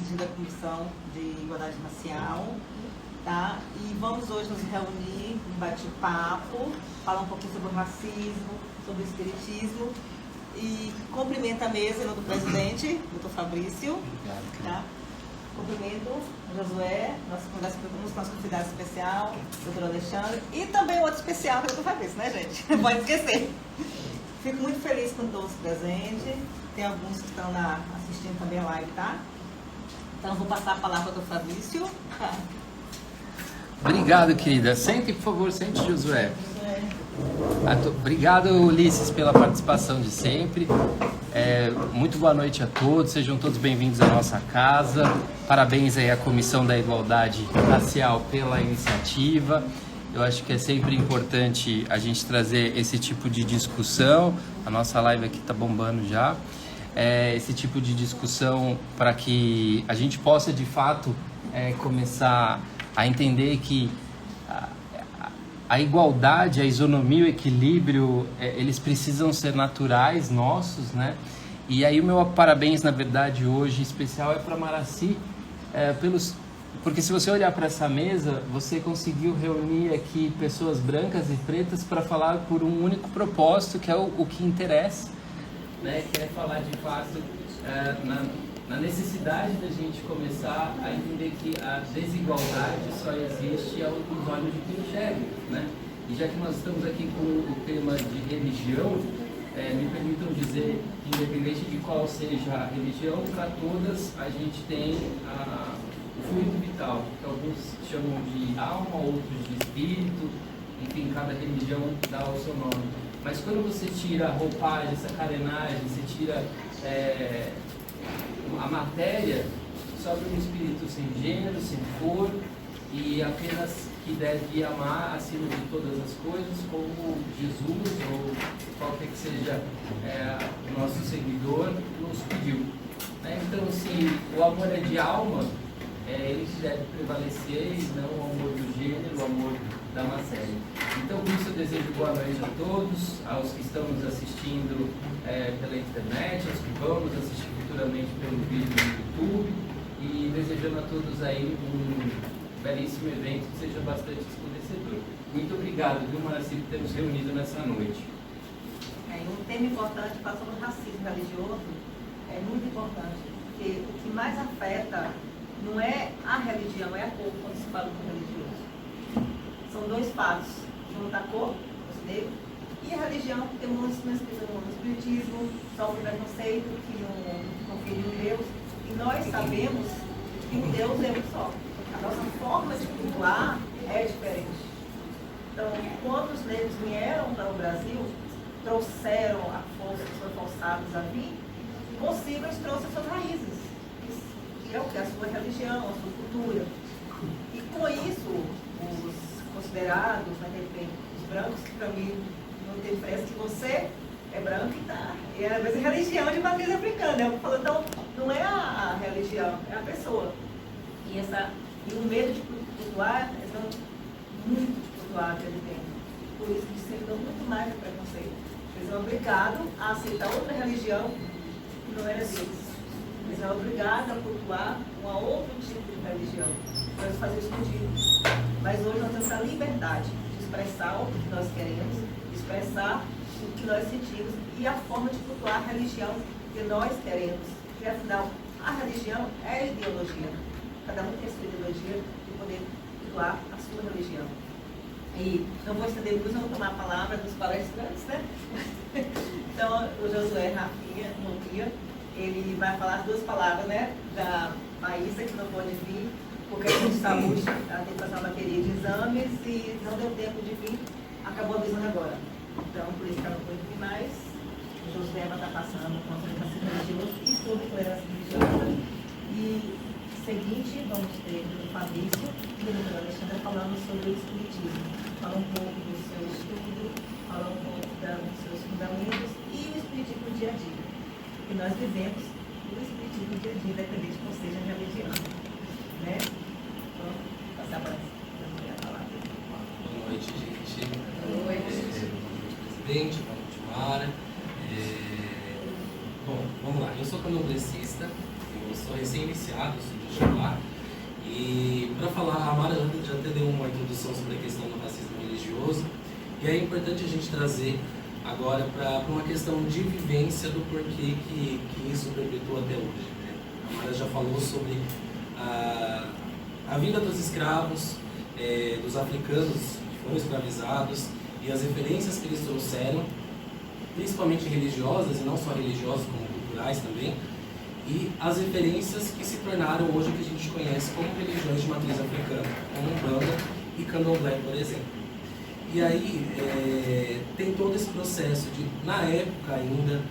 presidindo a Comissão de Igualdade Racial, tá? E vamos hoje nos reunir, um bate-papo, falar um pouquinho sobre o racismo, sobre o espiritismo. E cumprimento a mesa em nome do presidente, doutor Fabrício. Tá? Cumprimento o Josué, nosso convidado especial, doutor Alexandre, e também outro especial que é o doutor Fabrício, né, gente? Não pode esquecer. Fico muito feliz com todos presentes. Tem alguns que estão assistindo também a live, tá? Então, vou passar a palavra ao doutor Fabrício. Obrigado, querida. Sente, por favor, sente, Josué. Obrigado, Ulisses, pela participação de sempre. Muito boa noite a todos, sejam todos bem-vindos à nossa casa. Parabéns aí à Comissão da Igualdade Racial pela iniciativa. Eu acho que é sempre importante a gente trazer esse tipo de discussão. A nossa live aqui está bombando já. Esse tipo de discussão para que a gente possa, de fato, começar a entender que a igualdade, a isonomia, o equilíbrio, eles precisam ser naturais, nossos, né? E aí o meu parabéns, na verdade, hoje, especial é para Maraci, porque se você olhar para essa mesa, você conseguiu reunir aqui pessoas brancas e pretas para falar por um único propósito, que é o que interessa, né? Que é falar, de fato, na necessidade da gente começar a entender que a desigualdade só existe aos olhos de quem enxerga, né? E já que nós estamos aqui com o tema de religião, me permitam dizer que, independente de qual seja a religião, para todas a gente tem o fluido vital, que alguns chamam de alma, outros de espírito, enfim, cada religião dá o seu nome. Mas quando você tira a roupagem, essa carenagem, você tira a matéria, sobre um espírito sem gênero, sem cor, e apenas que deve amar acima de todas as coisas, como Jesus ou qualquer que seja o nosso seguidor nos pediu. Então, se o amor é de alma, ele deve prevalecer e não o amor do gênero, o amor da matéria. Então, com isso, eu desejo boa noite a todos, aos que estão nos assistindo pela internet, aos que vão nos assistir futuramente pelo vídeo no YouTube, e desejando a todos aí um belíssimo evento que seja bastante esclarecedor. Muito obrigado, viu, Maraci, por ter nos reunido nessa noite. Um tema importante para sobre o racismo religioso é muito importante, porque o que mais afeta não é a religião, é a cor, quando se fala do religioso. São dois fatos, junto a cor, os negros, e a religião, porque muitos não explicam no espiritismo, sofre preconceito, que não conferiam em Deus, e nós sabemos que um Deus é um só. A nossa forma de cultuar é diferente. Então, quando os negros vieram para o Brasil, trouxeram a força que foram forçados a vir, consigo eles trouxeram as suas raízes, que é o que? A sua religião, a sua cultura. E com isso, os considerados, naquele tempo, os brancos, que para mim não tem diferença, que você é branco e tá. E às vezes a religião de matriz africana. Eu falo, então, não é a religião, é a pessoa. E o medo de cultuar, muito de cultuar que ele tem. Por isso que se dão muito mais de preconceito. Eles são obrigados a aceitar outra religião que não era deles. Eles são obrigados a cultuar uma outro tipo de religião. Para eles fazerem escondido. Mas hoje nós temos a liberdade de expressar o que nós queremos, de expressar o que nós sentimos e a forma de cultuar a religião que nós queremos. Porque afinal, a religião é ideologia. Cada um tem a sua ideologia de poder cultuar a sua religião. E não vou estender muito, não vou tomar a palavra dos palestrantes, né? Então, o Josué Rafinha, ele vai falar duas palavras, né? Da Maísa, que não pode vir, porque a de saúde, ela tem que fazer uma bateria de exames e não deu tempo de vir, acabou avisando agora. Então, por isso que ela não pode vir mais. O Josué vai estar passando com a orientação religiosa e sobre tolerância religiosa. E seguinte, vamos ter o Fabrício e o doutor Alexandre falando sobre o espiritismo. Falar um pouco do seu estudo, falar um pouco dos seus fundamentos e o espiritismo dia a dia. E nós vivemos o espiritismo dia a dia, independente de qual seja a religião. Né? Então, passar para a palavra. Boa noite, gente. Boa noite. Presidente, vamos continuar. Bom, vamos lá. Eu sou candomblessista, eu sou recém-iniciado. credenciados de chamar. E para falar, a Mara já até deu uma introdução sobre a questão do racismo religioso, e é importante a gente trazer agora para uma questão de vivência do porquê que isso perpetua até hoje, né? A Mara já falou sobre a vinda dos escravos, dos africanos que foram escravizados, e as referências que eles trouxeram, principalmente religiosas, e não só religiosas, como culturais também, e as referências que se tornaram hoje o que a gente conhece como religiões de matriz africana, como Umbanda e Candomblé, por exemplo. E aí tem todo esse processo de, na época ainda,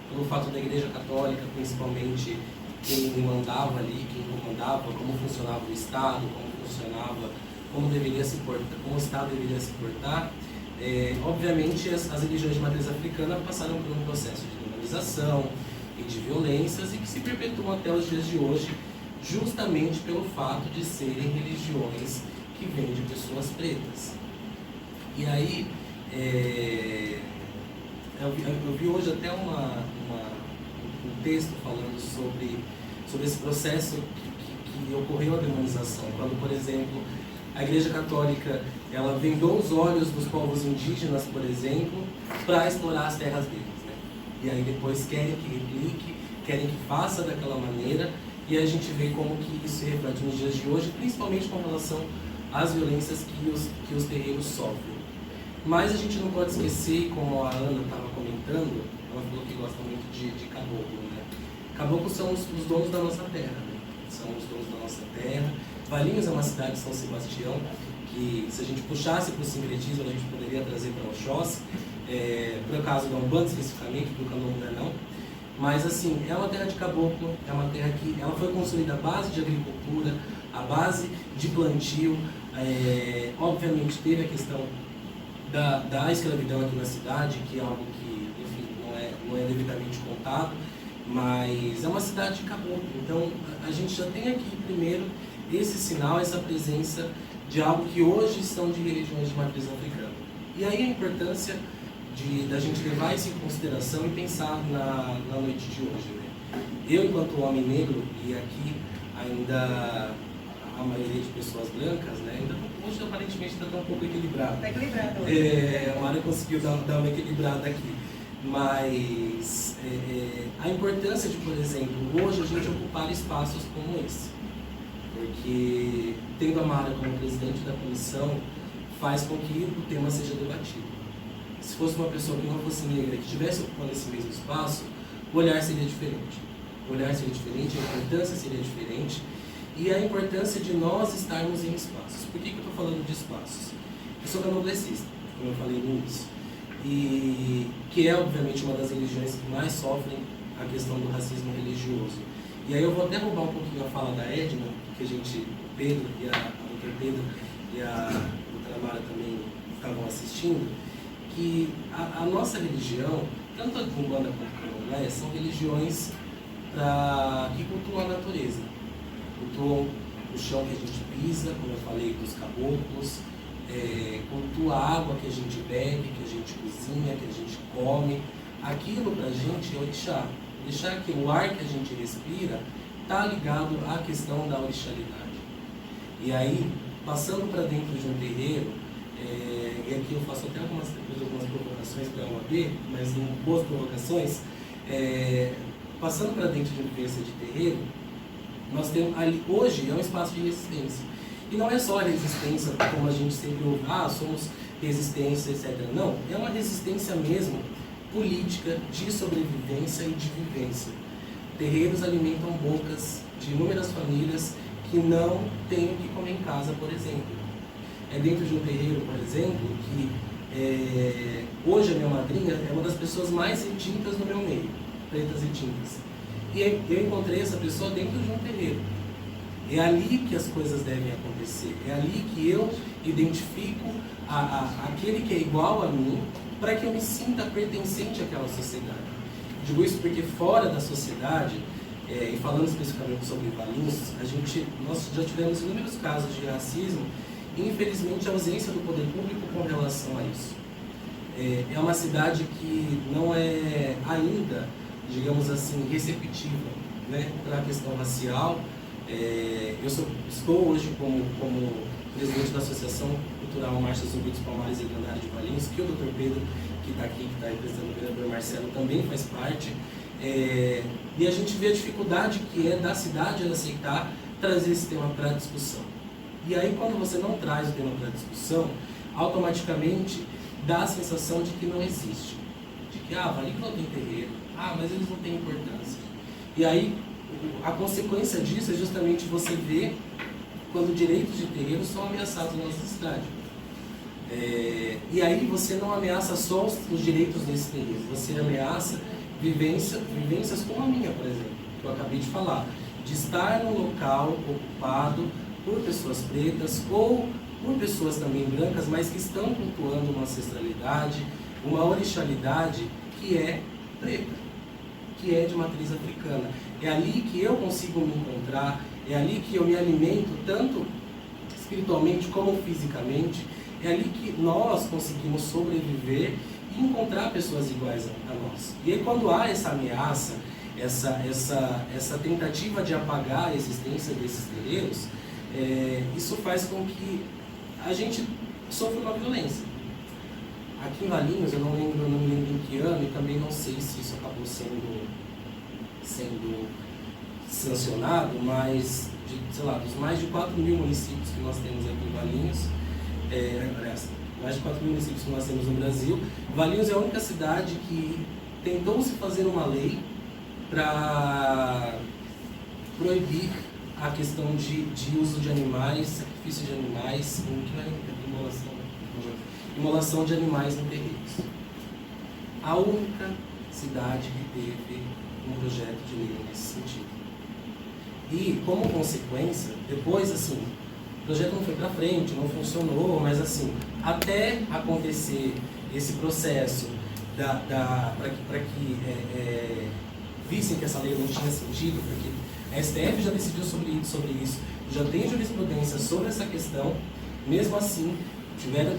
pelo fato da Igreja Católica, principalmente quem mandava ali, quem comandava, como funcionava o Estado, como funcionava, como deveria se portar, como o Estado deveria se portar, obviamente as religiões de matriz africana passaram por um processo de demonização e de violências e que se perpetuam até os dias de hoje, justamente pelo fato de serem religiões que vêm de pessoas pretas. E aí, eu vi hoje até um texto falando sobre esse processo que ocorreu a demonização, quando, por exemplo, a Igreja Católica ela vendou os olhos dos povos indígenas, por exemplo, para explorar as terras deles, né? E aí depois querem que replique, querem que faça daquela maneira, e a gente vê como que isso se reflete nos dias de hoje, principalmente com relação às violências que os terreiros sofrem. Mas a gente não pode esquecer, como a Ana estava comentando, ela falou que gosta muito de caboclo, né? Caboclos são os donos da nossa terra, né? São os donos da nossa terra. Valinhos é uma cidade de São Sebastião, que se a gente puxasse para o sincretismo, a gente poderia trazer para Oxóssi, por acaso da Umbanda especificamente, do Candomblé não. Mas assim, é uma terra de caboclo, é uma terra que ela foi construída à base de agricultura, à base de plantio, obviamente teve a questão da escravidão aqui na cidade, que é algo que, enfim, não é devidamente contado, mas é uma cidade de caboclo. Então, a gente já tem aqui, primeiro, esse sinal, essa presença de algo que hoje são de religiões de matriz africana. E aí a importância da gente levar isso em consideração e pensar na noite de hoje, né? Eu, enquanto homem negro, e aqui ainda a maioria de pessoas brancas, né, ainda hoje aparentemente está um pouco equilibrado. Está equilibrado. A Mara conseguiu dar uma equilibrada aqui. Mas a importância de, por exemplo, hoje a gente ocupar espaços como esse. Porque tendo a Mara como presidente da comissão, faz com que o tema seja debatido. Se fosse uma pessoa que não fosse negra, que estivesse ocupando esse mesmo espaço, o olhar seria diferente. O olhar seria diferente, a importância seria diferente. E a importância de nós estarmos em espaços. Por que eu estou falando de espaços? Eu sou candomblessista, como eu falei no início. E que é, obviamente, uma das religiões que mais sofrem a questão do racismo religioso. E aí eu vou até roubar um pouquinho a fala da Edna, que o Pedro e a doutora Mara também estavam assistindo, que a nossa religião, tanto a Umbanda quanto a Candomblé, são religiões que cultuam a natureza. Cultuam o chão que a gente pisa, como eu falei, dos caboclos, cultua a água que a gente bebe, que a gente cozinha, que a gente come. Aquilo pra gente é orixá. Orixá é que o ar que a gente respira está ligado à questão da orixalidade. E aí, passando para dentro de um terreiro, e aqui eu faço até algumas provocações para a OAB, mas boas provocações, passando para dentro de uma vivência de terreiro, nós temos ali, hoje é um espaço de resistência. E não é só a resistência, como a gente sempre ouve, somos resistência, etc. Não, é uma resistência mesmo política, de sobrevivência e de vivência. Terreiros alimentam bocas de inúmeras famílias que não têm o que comer em casa, por exemplo. É dentro de um terreiro, por exemplo, que hoje a minha madrinha é uma das pessoas mais retintas no meu meio, pretas retintas. E eu encontrei essa pessoa dentro de um terreiro. É ali que as coisas devem acontecer. É ali que eu identifico aquele que é igual a mim, para que eu me sinta pertencente àquela sociedade. Digo isso porque fora da sociedade, e falando especificamente sobre Valinhos, nós já tivemos inúmeros casos de racismo e infelizmente a ausência do poder público com relação a isso. É uma cidade que não é ainda, digamos assim, receptiva, né, para a questão racial, Estou hoje como presidente da Associação Cultural Marcha Zumbi dos Palmares e Lendário de Valinhos, que o Dr. Pedro, que está aqui, que está representando o vereador Marcelo, também faz parte. E a gente vê a dificuldade que é da cidade aceitar trazer esse tema para a discussão. E aí, quando você não traz o tema para a discussão, automaticamente dá a sensação de que não existe. De que, Valinhos não tem terreiro, mas eles não têm importância. E aí, a consequência disso é justamente você ver quando direitos de terreiro são ameaçados na nossa cidade. E aí você não ameaça só os direitos desse terreiro, você ameaça vivências como a minha, por exemplo, que eu acabei de falar, de estar num local ocupado por pessoas pretas ou por pessoas também brancas, mas que estão cultuando uma ancestralidade, uma orixalidade que é preta, que é de matriz africana. É ali que eu consigo me encontrar, é ali que eu me alimento tanto espiritualmente como fisicamente, é ali que nós conseguimos sobreviver e encontrar pessoas iguais a nós. E aí quando há essa ameaça, essa tentativa de apagar a existência desses terreiros, isso faz com que a gente sofra uma violência. Aqui em Valinhos, eu não me lembro em que ano, e também não sei se isso acabou sendo sancionado, mas dos mais de 4 mil municípios que nós temos aqui em Valinhos, mais de 4 mil municípios que nós temos no Brasil, Valinhos é a única cidade que tentou-se fazer uma lei para proibir a questão de uso de animais, sacrifício de animais, imolação de animais no terreiros. A única cidade que teve um projeto de lei nesse sentido. E, como consequência, depois, o projeto não foi para frente, não funcionou, mas, até acontecer esse processo para que vissem que essa lei não tinha sentido, porque a STF já decidiu sobre isso, já tem jurisprudência sobre essa questão, mesmo assim,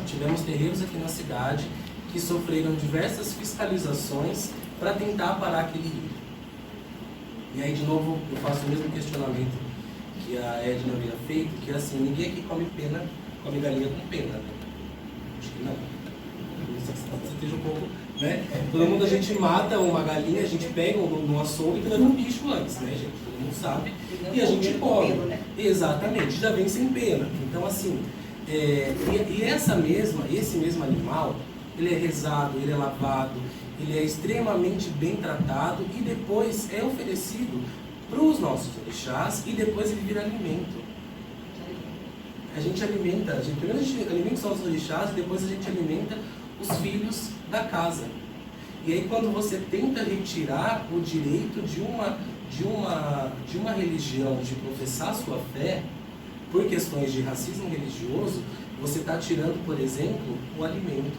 tivemos terreiros aqui na cidade que sofreram diversas fiscalizações para tentar parar aquele rio. E aí, de novo, eu faço o mesmo questionamento que a Edna havia feito, que ninguém aqui come galinha com pena, né? Acho que não. Você esteja um pouco, né? Todo mundo, a gente mata uma galinha, a gente pega no açougue e tira um bicho antes, né, gente? Todo mundo sabe. E a gente come. Exatamente, já vem sem pena. Então, esse mesmo animal, ele é rezado, ele é lavado, ele é extremamente bem tratado e depois é oferecido para os nossos orixás e depois ele vira alimento. A gente alimenta, primeiro a gente alimenta os nossos orixás e depois a gente alimenta os filhos da casa. E aí quando você tenta retirar o direito de uma religião de professar sua fé por questões de racismo religioso, você está tirando, por exemplo, o alimento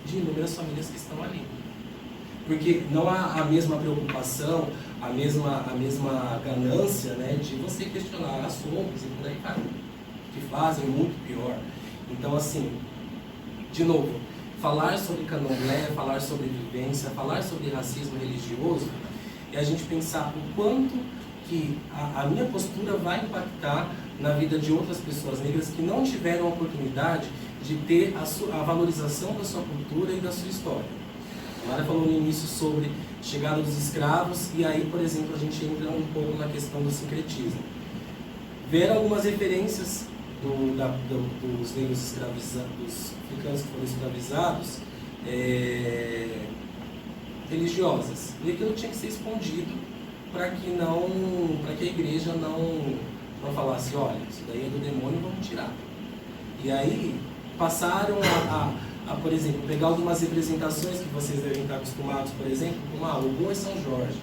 de inúmeras famílias que estão ali. Porque não há a mesma preocupação, a mesma ganância, né, de você questionar açougues e por aí vai, que fazem muito pior. Então, de novo, falar sobre candomblé, falar sobre vivência, falar sobre racismo religioso, é a gente pensar o quanto que a minha postura vai impactar na vida de outras pessoas negras que não tiveram a oportunidade de ter a valorização da sua cultura e da sua história. A Mara falou no início sobre chegada dos escravos, e aí, por exemplo, a gente entra um pouco na questão do sincretismo. Ver algumas referências dos negros escravizados, dos africanos que foram escravizados, religiosas. E aquilo tinha que ser escondido para que a igreja não falasse, olha, isso daí é do demônio, vamos tirar. E aí passaram por exemplo, pegar algumas representações que vocês devem estar acostumados, por exemplo, como Ogum e São Jorge,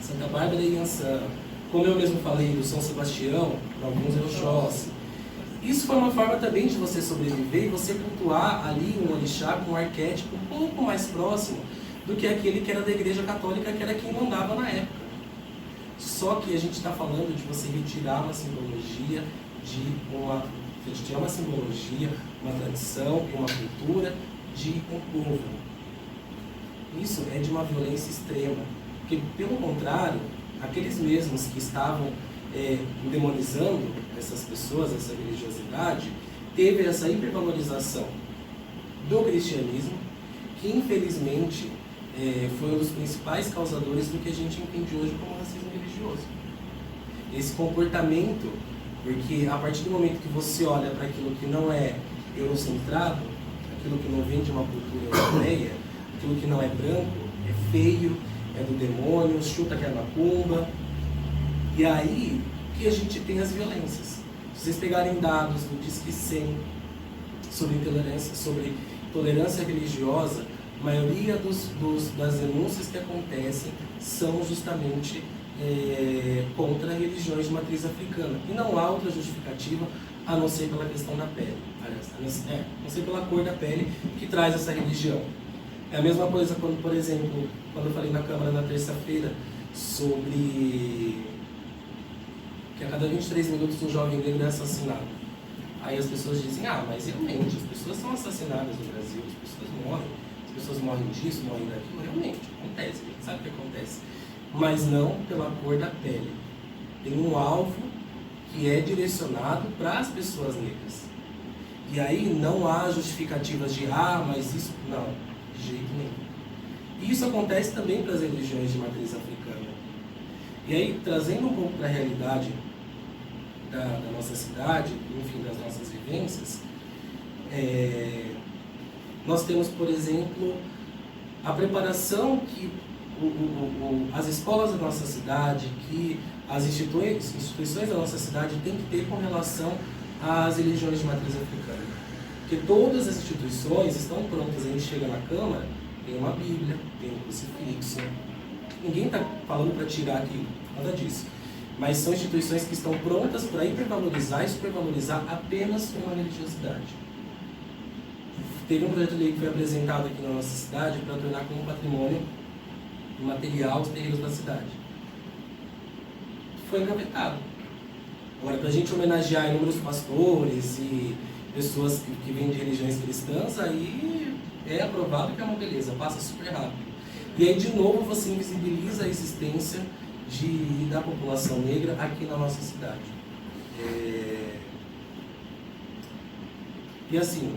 Santa Bárbara e Iansã, como eu mesmo falei, do São Sebastião, para alguns é Oxóssi. Isso foi uma forma também de você sobreviver e você cultuar ali um orixá com um arquétipo um pouco mais próximo do que aquele que era da Igreja Católica, que era quem mandava na época. Só que a gente está falando de você retirar uma simbologia uma tradição e uma cultura de um povo. Isso é de uma violência extrema, porque, pelo contrário, aqueles mesmos que estavam demonizando essas pessoas, essa religiosidade, teve essa hipervalorização do cristianismo, que infelizmente foi um dos principais causadores do que a gente entende hoje como racismo religioso. Esse comportamento, porque a partir do momento que você olha para aquilo que não é eurocentrado, aquilo que não vem de uma cultura europeia, aquilo que não é branco, é feio, é do demônio, chuta que é macumba. E aí que a gente tem as violências. Se vocês pegarem dados do Disque 100 sobre tolerância religiosa, a maioria das denúncias que acontecem são justamente contra religiões de matriz africana. E não há outra justificativa a não ser pela questão da pele. Aliás, a não ser pela cor da pele que traz essa religião. É a mesma coisa quando, por exemplo, quando eu falei na Câmara na terça-feira sobre que a cada 23 minutos um jovem negro é assassinado. Aí as pessoas dizem, mas realmente, as pessoas são assassinadas no Brasil, as pessoas morrem disso, morrem daquilo, realmente, acontece, a gente sabe o que acontece. Mas não pela cor da pele. Tem um alvo que é direcionado para as pessoas negras. E aí não há justificativas de, mas isso, não, de jeito nenhum. E isso acontece também para as religiões de matriz africana. E aí, trazendo um pouco para a realidade da nossa cidade, enfim, das nossas vivências, nós temos, por exemplo, a preparação que as escolas da nossa cidade, que as instituições da nossa cidade têm que ter com relação às religiões de matriz africana. Porque todas as instituições estão prontas, a gente chega na Câmara, tem uma Bíblia, tem um crucifixo. Ninguém está falando para tirar aquilo, nada disso. Mas são instituições que estão prontas para hipervalorizar e supervalorizar apenas uma religiosidade. Teve um projeto de lei que foi apresentado aqui na nossa cidade para tornar como patrimônio material os terreiros da cidade. Foi engavetado. Agora, para a gente homenagear inúmeros pastores e pessoas que vêm de religiões cristãs, aí é aprovado que é uma beleza, passa super rápido. E aí, de novo, você invisibiliza a existência da população negra aqui na nossa cidade. E assim,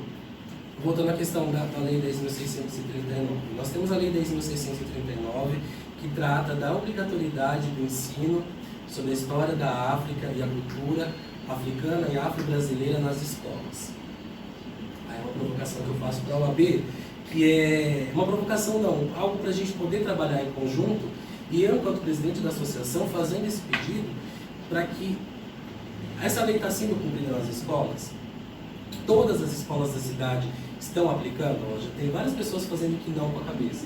voltando à questão da Lei 10.639, nós temos a Lei 10.639, que trata da obrigatoriedade do ensino sobre a história da África e a cultura africana e afro-brasileira nas escolas. Aí é uma provocação que eu faço para a OAB, que é uma provocação não, algo para a gente poder trabalhar em conjunto, e eu, enquanto presidente da associação, fazendo esse pedido para que essa lei está sendo cumprida nas escolas. Todas as escolas da cidade estão aplicando, já tem várias pessoas fazendo que não com a cabeça.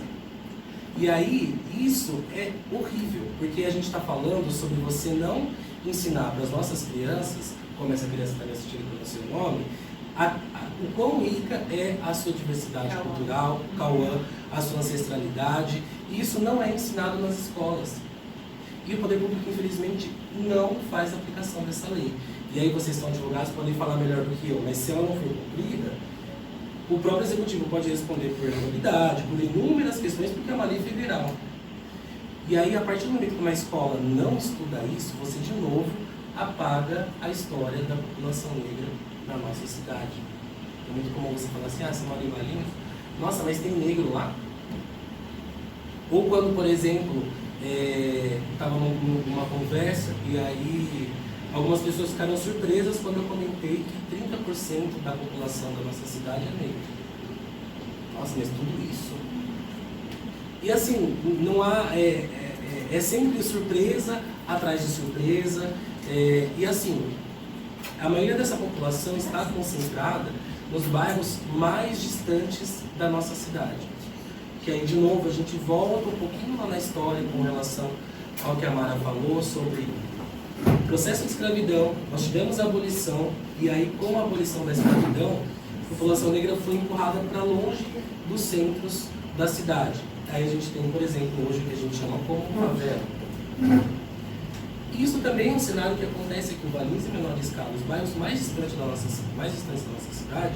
E aí, isso é horrível, porque a gente está falando sobre você não ensinar para as nossas crianças, como essa criança está me assistindo pelo seu nome, o quão rica é a sua diversidade cultural, o Cauã, a sua ancestralidade, e isso não é ensinado nas escolas. E o poder público, infelizmente, não faz a aplicação dessa lei. E aí vocês são advogados, podem falar melhor do que eu, mas se ela não for cumprida, o próprio executivo pode responder por nulidade, por inúmeras questões, porque é uma lei federal. E aí, a partir do momento que uma escola não estuda isso, você de novo apaga a história da população negra na nossa cidade. É muito comum você falar assim, você mora em Valinhos? Nossa, mas tem negro lá? Ou quando, por exemplo, estava numa conversa e aí algumas pessoas ficaram surpresas quando eu comentei que 30% da população da nossa cidade é negra. Nossa, mas tudo isso? E assim, não há... É sempre surpresa atrás de surpresa. E assim, a maioria dessa população está concentrada nos bairros mais distantes da nossa cidade. Que aí, de novo, a gente volta um pouquinho lá na história com relação ao que a Mara falou sobre o processo de escravidão. Nós tivemos a abolição, e aí, com a abolição da escravidão, a população negra foi empurrada para longe dos centros da cidade. Aí a gente tem, por exemplo, hoje o que a gente chama como favela. Isso também é um cenário que acontece aqui em Valinhos, em menor escala. Os bairros mais distantes da nossa cidade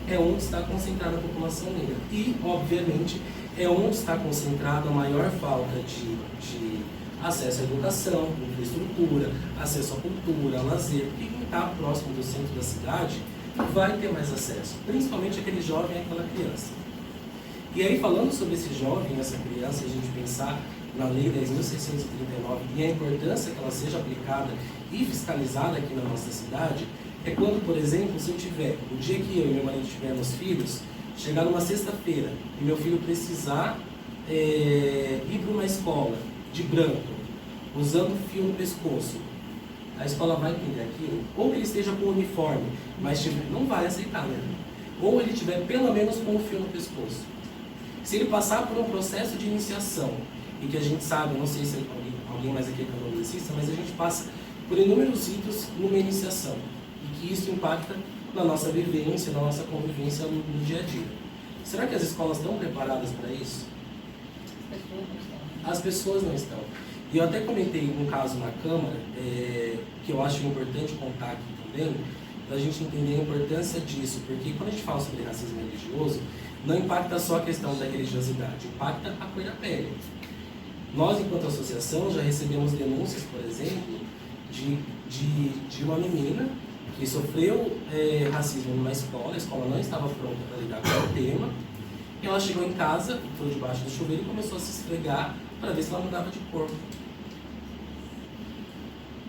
é onde está concentrada a população negra. E, obviamente, é onde está concentrada a maior falta de acesso à educação, infraestrutura, acesso à cultura, a lazer, porque quem está próximo do centro da cidade vai ter mais acesso, principalmente aquele jovem e aquela criança. E aí, falando sobre esse jovem, essa criança, a gente pensar na Lei 10.639 e a importância que ela seja aplicada e fiscalizada aqui na nossa cidade, é quando, por exemplo, se eu tiver, o dia que eu e meu marido tivermos filhos, chegar numa sexta-feira e meu filho precisar ir para uma escola de branco, usando fio no pescoço, a escola vai entender aquilo? Ou ele esteja com o uniforme, mas não vai aceitar, né? Ou ele tiver pelo menos com o fio no pescoço. Se ele passar por um processo de iniciação, e que a gente sabe, não sei se alguém mais aqui é candonicista, mas a gente passa por inúmeros ritos numa iniciação, e que isso impacta na nossa vivência, na nossa convivência no dia a dia. Será que as escolas estão preparadas para isso? As pessoas não estão. E eu até comentei um caso na Câmara, que eu acho importante contar aqui também, para a gente entender a importância disso, porque quando a gente fala sobre racismo religioso, não impacta só a questão da religiosidade, impacta a cor da pele. Nós, enquanto associação, já recebemos denúncias, por exemplo, de uma menina que sofreu racismo numa escola, a escola não estava pronta para lidar com o tema, e ela chegou em casa, foi debaixo do chuveiro e começou a se esfregar para ver se ela mudava de corpo.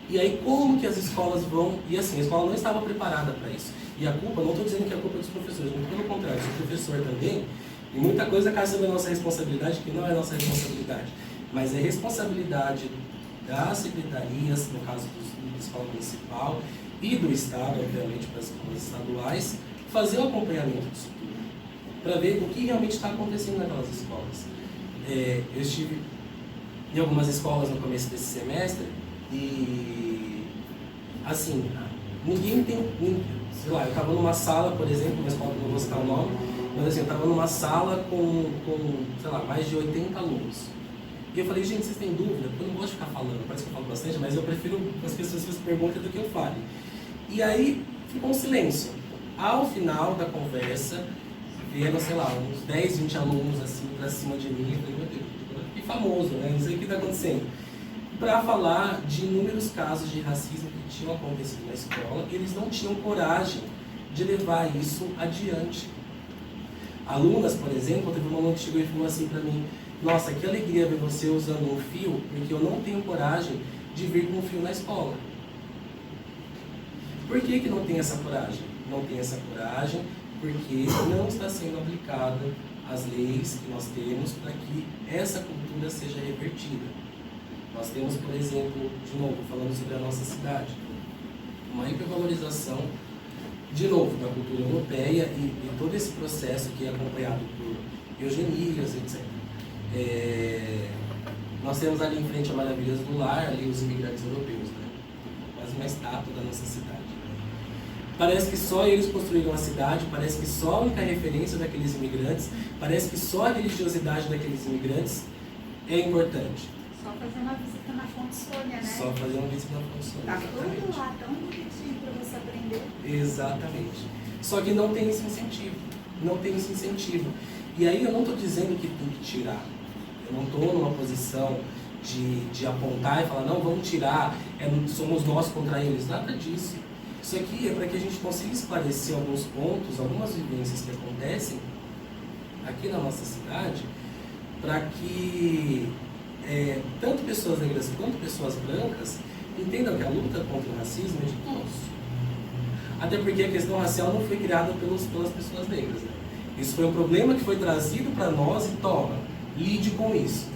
E aí, como que as escolas vão... E assim, a escola não estava preparada para isso. E a culpa, não estou dizendo que é a culpa dos professores, muito pelo contrário, sou professor também, e muita coisa cai sobre a nossa responsabilidade, que não é nossa responsabilidade, mas é responsabilidade das secretarias, no caso da escola municipal, e do Estado, obviamente, para as escolas estaduais, fazer o acompanhamento disso tudo, para ver o que realmente está acontecendo naquelas escolas. Eu estive em algumas escolas no começo desse semestre e, assim, ninguém tem... Sei lá, eu estava numa sala, por exemplo, uma escola que não vou citar o nome, mas assim, eu estava numa sala com, sei lá, mais de 80 alunos. E eu falei, gente, vocês têm dúvida? Porque eu não gosto de ficar falando, parece que eu falo bastante, mas eu prefiro que as pessoas perguntem do que eu fale. E aí, ficou um silêncio. Ao final da conversa, vieram, sei lá, uns 10, 20 alunos assim pra cima de mim, eu falei, meu Deus, que famoso, né? Não sei o que está acontecendo. Para falar de inúmeros casos de racismo que tinham acontecido na escola, eles não tinham coragem de levar isso adiante. Alunas, por exemplo, teve uma aluna que chegou e falou assim para mim, nossa, que alegria ver você usando um fio, porque eu não tenho coragem de vir com um fio na escola. Por que não tem essa coragem? Não tem essa coragem porque não está sendo aplicada as leis que nós temos para que essa cultura seja revertida. Nós temos, por exemplo, de novo, falando sobre a nossa cidade, uma hipervalorização, de novo, da cultura europeia e todo esse processo que é acompanhado por eugenias, etc. Nós temos ali em frente a Maravilhas do Lar, ali os imigrantes europeus, né? Quase uma estátua da nossa cidade. Né? Parece que só eles construíram a cidade, parece que só a única referência daqueles imigrantes, parece que só a religiosidade daqueles imigrantes é importante. Só fazer uma visita na Fonte Sônia, né? Só fazer uma visita na Fonte Sônia. Tá tudo lá, tão bonitinho para você aprender. Exatamente. Só que não tem esse incentivo. Não tem esse incentivo. E aí eu não estou dizendo que tem que tirar. Eu não estou numa posição de apontar e falar, não, vamos tirar, somos nós contra eles. Nada disso. Isso aqui é para que a gente consiga esclarecer alguns pontos, algumas vivências que acontecem aqui na nossa cidade, para que tanto pessoas negras quanto pessoas brancas entendam que a luta contra o racismo é de todos. Até porque a questão racial não foi criada pelas pessoas negras. Né? Isso foi um problema que foi trazido para nós e toma, lide com isso.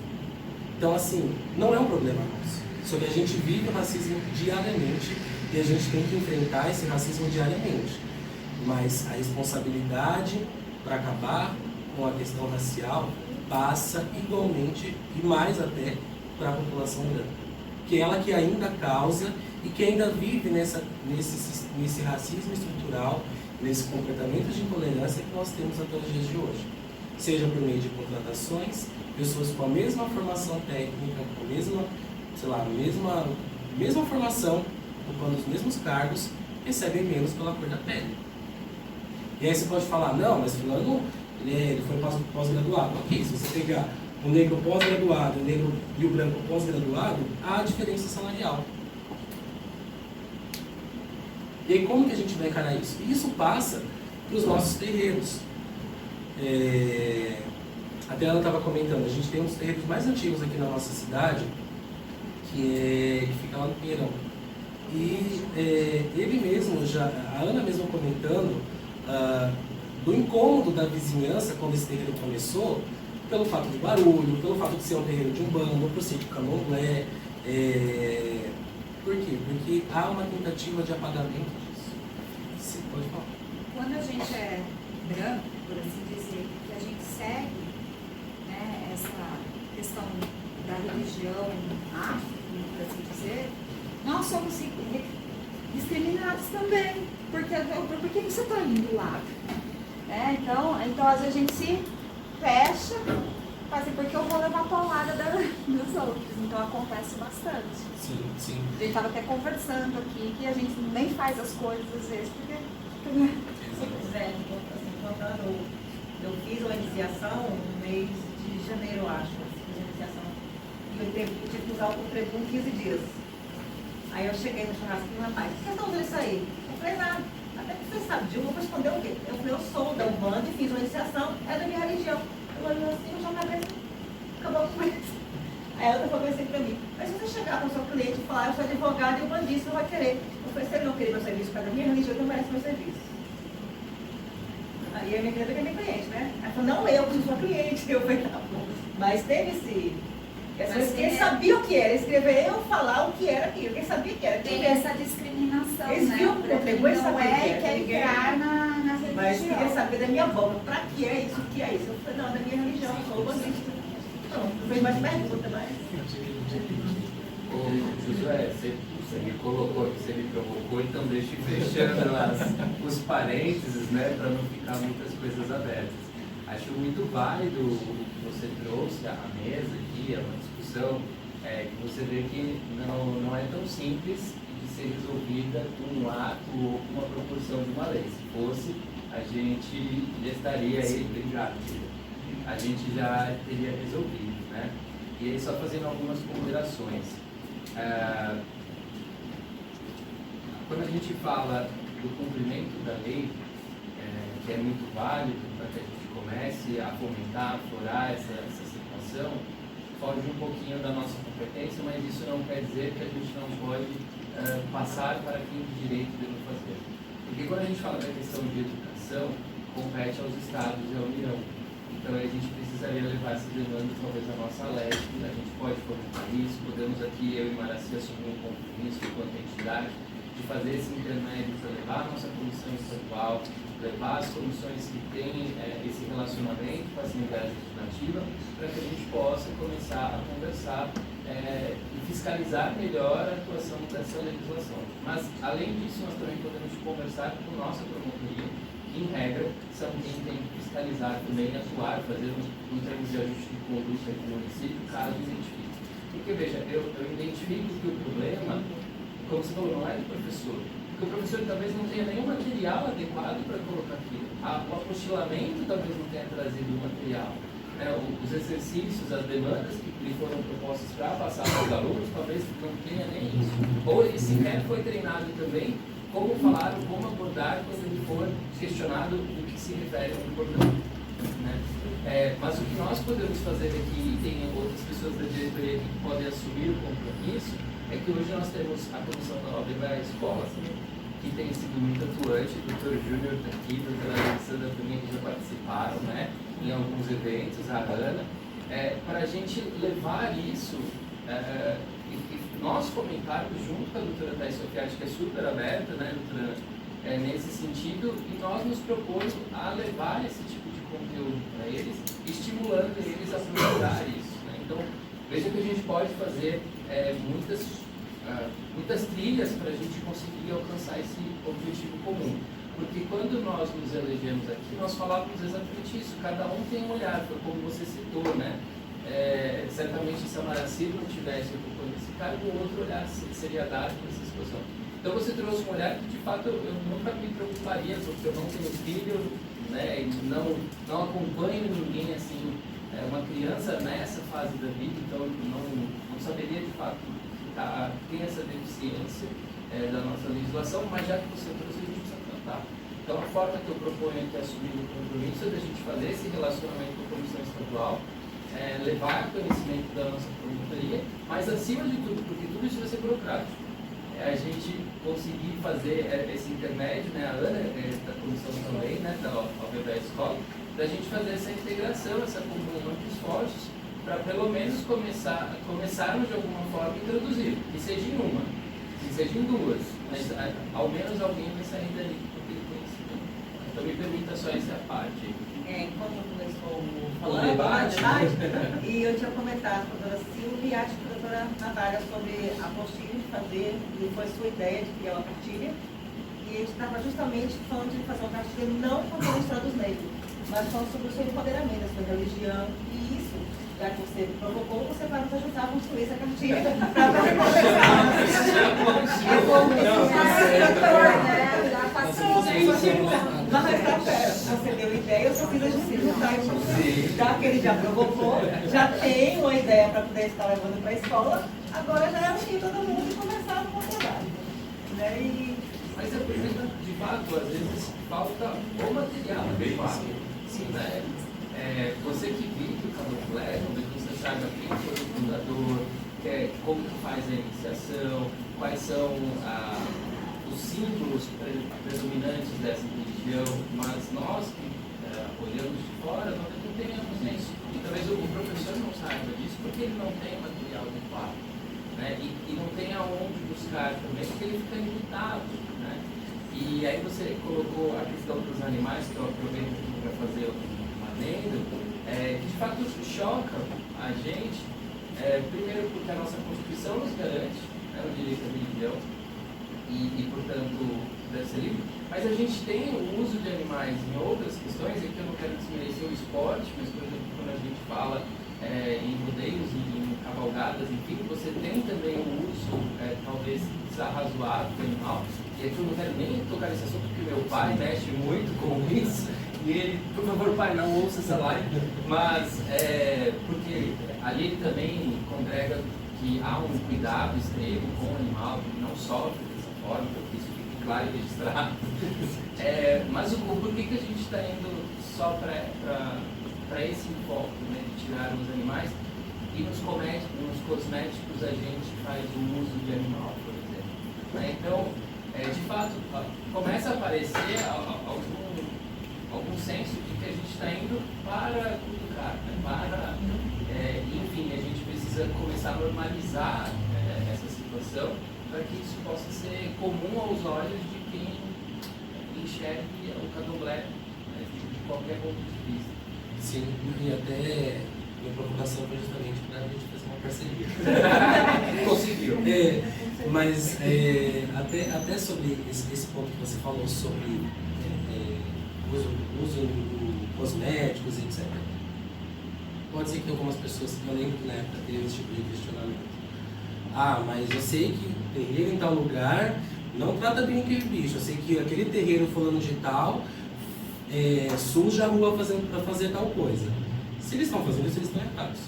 Então, assim, não é um problema nosso. Só que a gente vive o racismo diariamente e a gente tem que enfrentar esse racismo diariamente. Mas a responsabilidade para acabar com a questão racial passa igualmente e mais até para a população branca, que é ela que ainda causa e que ainda vive nesse racismo estrutural, nesse comportamento de intolerância que nós temos até os dias de hoje. Seja por meio de contratações, pessoas com a mesma formação técnica, com a mesma, sei lá, mesma formação, ocupando os mesmos cargos, recebem menos pela cor da pele. E aí você pode falar, não, mas fulano, ele foi pós-graduado. Ok, se você pegar o negro pós-graduado e o branco pós-graduado, há diferença salarial. E aí como que a gente vai encarar isso? E isso passa para os nossos terreiros. Até ela estava comentando, a gente tem um dos terreiros mais antigos aqui na nossa cidade, que fica lá no Pinheirão. E ele mesmo, a Ana mesmo comentando do incômodo da vizinhança quando esse terreiro começou, pelo fato de barulho, pelo fato de ser um terreiro de umbanda, por ser de candomblé. Por quê? Porque há uma tentativa de apagamento disso. Você pode falar. Quando a gente é branco, por assim dizer, que a gente segue, né, essa questão da religião afro, por assim dizer, nós somos discriminados também. Porque por que você está indo lá? Então, às vezes a gente se fecha, assim, porque eu vou levar a paulada dos outros. Então acontece bastante. Sim, sim. A gente estava até conversando aqui que a gente nem faz as coisas às vezes, porque. Pois é, assim, contando, eu fiz uma iniciação no mês de janeiro, acho. Fiz a iniciação. E eu tive que usar o Copredum 15 dias. Aí eu cheguei no churrasquinho, rapaz, por que você está usando isso aí? Eu falei, nada. Até que você sabe, eu vou responder o quê? Eu falei, eu sou da Umbanda e fiz uma iniciação, é da minha religião. Eu olhei assim, eu já cabeça, acabou com isso. Aí ela falou assim pra mim, mas se você chegar com o seu cliente e falar, eu sou advogada e umbandista, não vai querer. Eu falei, se ele não querer meu serviço para a minha religião, ele não merece meu serviço. Aí a minha querida que é minha cliente, né? Ela falou, não, eu sou sua cliente. Eu falei, tá bom. Mas teve esse... Ele sabia o que era, escrever eu falar o que era aquilo, quem sabia que era. Tem essa discriminação, eles viam né? que eu pegou essa Não quer entrar na religião. Mas queria saber da minha boca, pra que é isso, o que é isso? Eu falei, não, da minha religião, eu sou umbandista. Não fez mais pergunta, mas... Ô, Josué, você me colocou aqui, você me provocou, então deixa eu ir fechando os parênteses, né, para não ficar muitas coisas abertas. Acho muito válido o que você trouxe à mesa aqui, é uma discussão que você vê que não é tão simples de ser resolvida com um ato ou com uma proposição de uma lei. Se fosse, a gente já estaria aí, obrigado, a gente já teria resolvido, né? E aí só fazendo algumas ponderações. Quando a gente fala do cumprimento da lei, que é muito válido para que a gente comece a fomentar, aflorar essa situação, foge um pouquinho da nossa competência, mas isso não quer dizer que a gente não pode passar para quem de direito deve fazer. Porque quando a gente fala da questão de educação, compete aos estados e à União. Então a gente precisaria levar essas demandas talvez à nossa leste, a gente pode fomentar isso, podemos aqui, eu e Maraci, assumir um compromisso enquanto entidade, de fazer esse intermédio para levar a nossa comissão estadual, levar as comissões que têm esse relacionamento com a Assembleia Legislativa, para que a gente possa começar a conversar e fiscalizar melhor a atuação dessa legislação. Mas, além disso, nós também podemos conversar com nossa promotoria, que, em regra, são quem tem que fiscalizar também, atuar, fazer um termo de ajuste de conduta aqui no município, caso identifique. Porque, veja, eu identifico que o problema, como você falou, não é do professor. Porque o professor talvez não tenha nenhum material adequado para colocar aquilo. O apostilamento talvez não tenha trazido o material. Os exercícios, as demandas que lhe foram propostas para passar para os alunos, talvez não tenha nem isso. Ou ele sequer foi treinado também como falar, como abordar quando ele for questionado do que se refere ao problema. Né? Mas o que nós podemos fazer aqui, e tem outras pessoas da diretoria que podem assumir o compromisso, é que hoje nós temos a Comissão da Ordem da Escola, que tem sido muito atuante, o Dr. Júnior está aqui, a doutora Alessandra também, que já participaram, né, em alguns eventos, a Ana, para a gente levar isso, e nós comentarmos junto com a doutora Thais Sofiati, que é super aberta, né, doutora, nesse sentido, e nós nos propomos a levar esse tipo de conteúdo para eles, estimulando eles a aproveitar isso. Né? Então, veja que a gente pode fazer muitas trilhas para a gente conseguir alcançar esse objetivo comum. Porque quando nós nos elegemos aqui, nós falávamos exatamente isso, cada um tem um olhar, foi como você citou, né? Certamente se a Maraci não tivesse ocupando esse cargo, o outro olhar seria dado nessa situação. Então você trouxe um olhar que de fato eu nunca me preocuparia, porque eu não tenho filho, né? E não acompanho ninguém assim uma criança nessa fase da vida, então não saberia de fato tem essa deficiência da nossa legislação, mas já que você trouxe, a gente precisa tratar. Então, a forma que eu proponho aqui, assumindo o compromisso, é da gente fazer esse relacionamento com a Comissão Estadual, levar conhecimento da nossa promotoria, mas acima de tudo, porque tudo isso vai ser burocrático, a gente conseguir fazer esse intermédio, né, a Ana, da comissão também, né, da OAB da escola, da gente fazer essa integração, essa comunhão de esforços, para pelo menos começarmos de alguma forma a introduzir, que seja em uma, que seja em duas, mas ao menos alguém vai sair dali com aquele conhecimento. Então me permita só essa parte. Enquanto eu começou falando na debate, e eu tinha comentado com a doutora Silvia e acho que a doutora Natália sobre a apostila de fazer, e foi sua ideia de criar uma cartilha, e a gente estava justamente falando de fazer uma cartilha não contando a história dos negros, mas falando sobre o seu empoderamento, a sua religião, e isso, já que você provocou, você vai nos ajudar a construir essa cartilha para Mas tá certo, você deu ideia, eu só fiz a justiça, tá? Já que ele já provocou, já tem uma ideia para poder estar levando para a escola, agora já é unir todo mundo e começar a concordar. Né? Mas é porque, de fato, às vezes falta o material adequado. Sim, né? Você que vive o candomblé, você sabe quem foi o fundador, como que faz a iniciação, quais são os símbolos predominantes dessa religião, mas nós que olhamos de fora, nós não temos isso. E talvez o professor não saiba disso porque ele não tem material adequado, né? E não tem aonde buscar também, porque ele fica limitado, né? E aí você colocou a questão dos animais, que eu aproveito para fazer um adendo, que de fato choca a gente, primeiro porque a nossa Constituição nos garante, né, o direito à religião, e portanto deve ser livre, mas a gente tem o uso de animais em outras questões, e aqui eu não quero desmerecer o esporte, mas por exemplo quando a gente fala em rodeios, em cavalgadas, enfim, você tem também o uso talvez desarrazoado do animal, e aqui eu não quero nem tocar nesse assunto porque meu pai mexe muito com isso, e ele, por favor pai, não ouça essa live, mas porque ali ele também congrega que há um cuidado extremo com o animal, que não sofre dessa forma, porque isso fique claro e registrado. Mas por que a gente está indo só para esse enfoque, né, de tirar os animais? E nos cosméticos a gente faz o uso de animal, por exemplo. Né? Então, de fato, começa a aparecer algum senso de que a gente está indo para cultuar, né? Enfim, a gente precisa começar a normalizar essa situação para que isso possa ser comum aos olhos de quem enxergue o candomblé, né, de qualquer ponto de vista. Sim, e até minha provocação foi justamente para a gente fazer uma parceria. Conseguiu. Mas até sobre esse ponto que você falou sobre uso em cosméticos, etc. Pode ser que algumas pessoas, eu lembro que na época teve esse tipo de questionamento. Mas eu sei que terreiro em tal lugar não trata bem aquele bicho. Eu sei que aquele terreiro fulano de tal suja a rua para fazer tal coisa. Se eles estão fazendo isso, eles estão errados.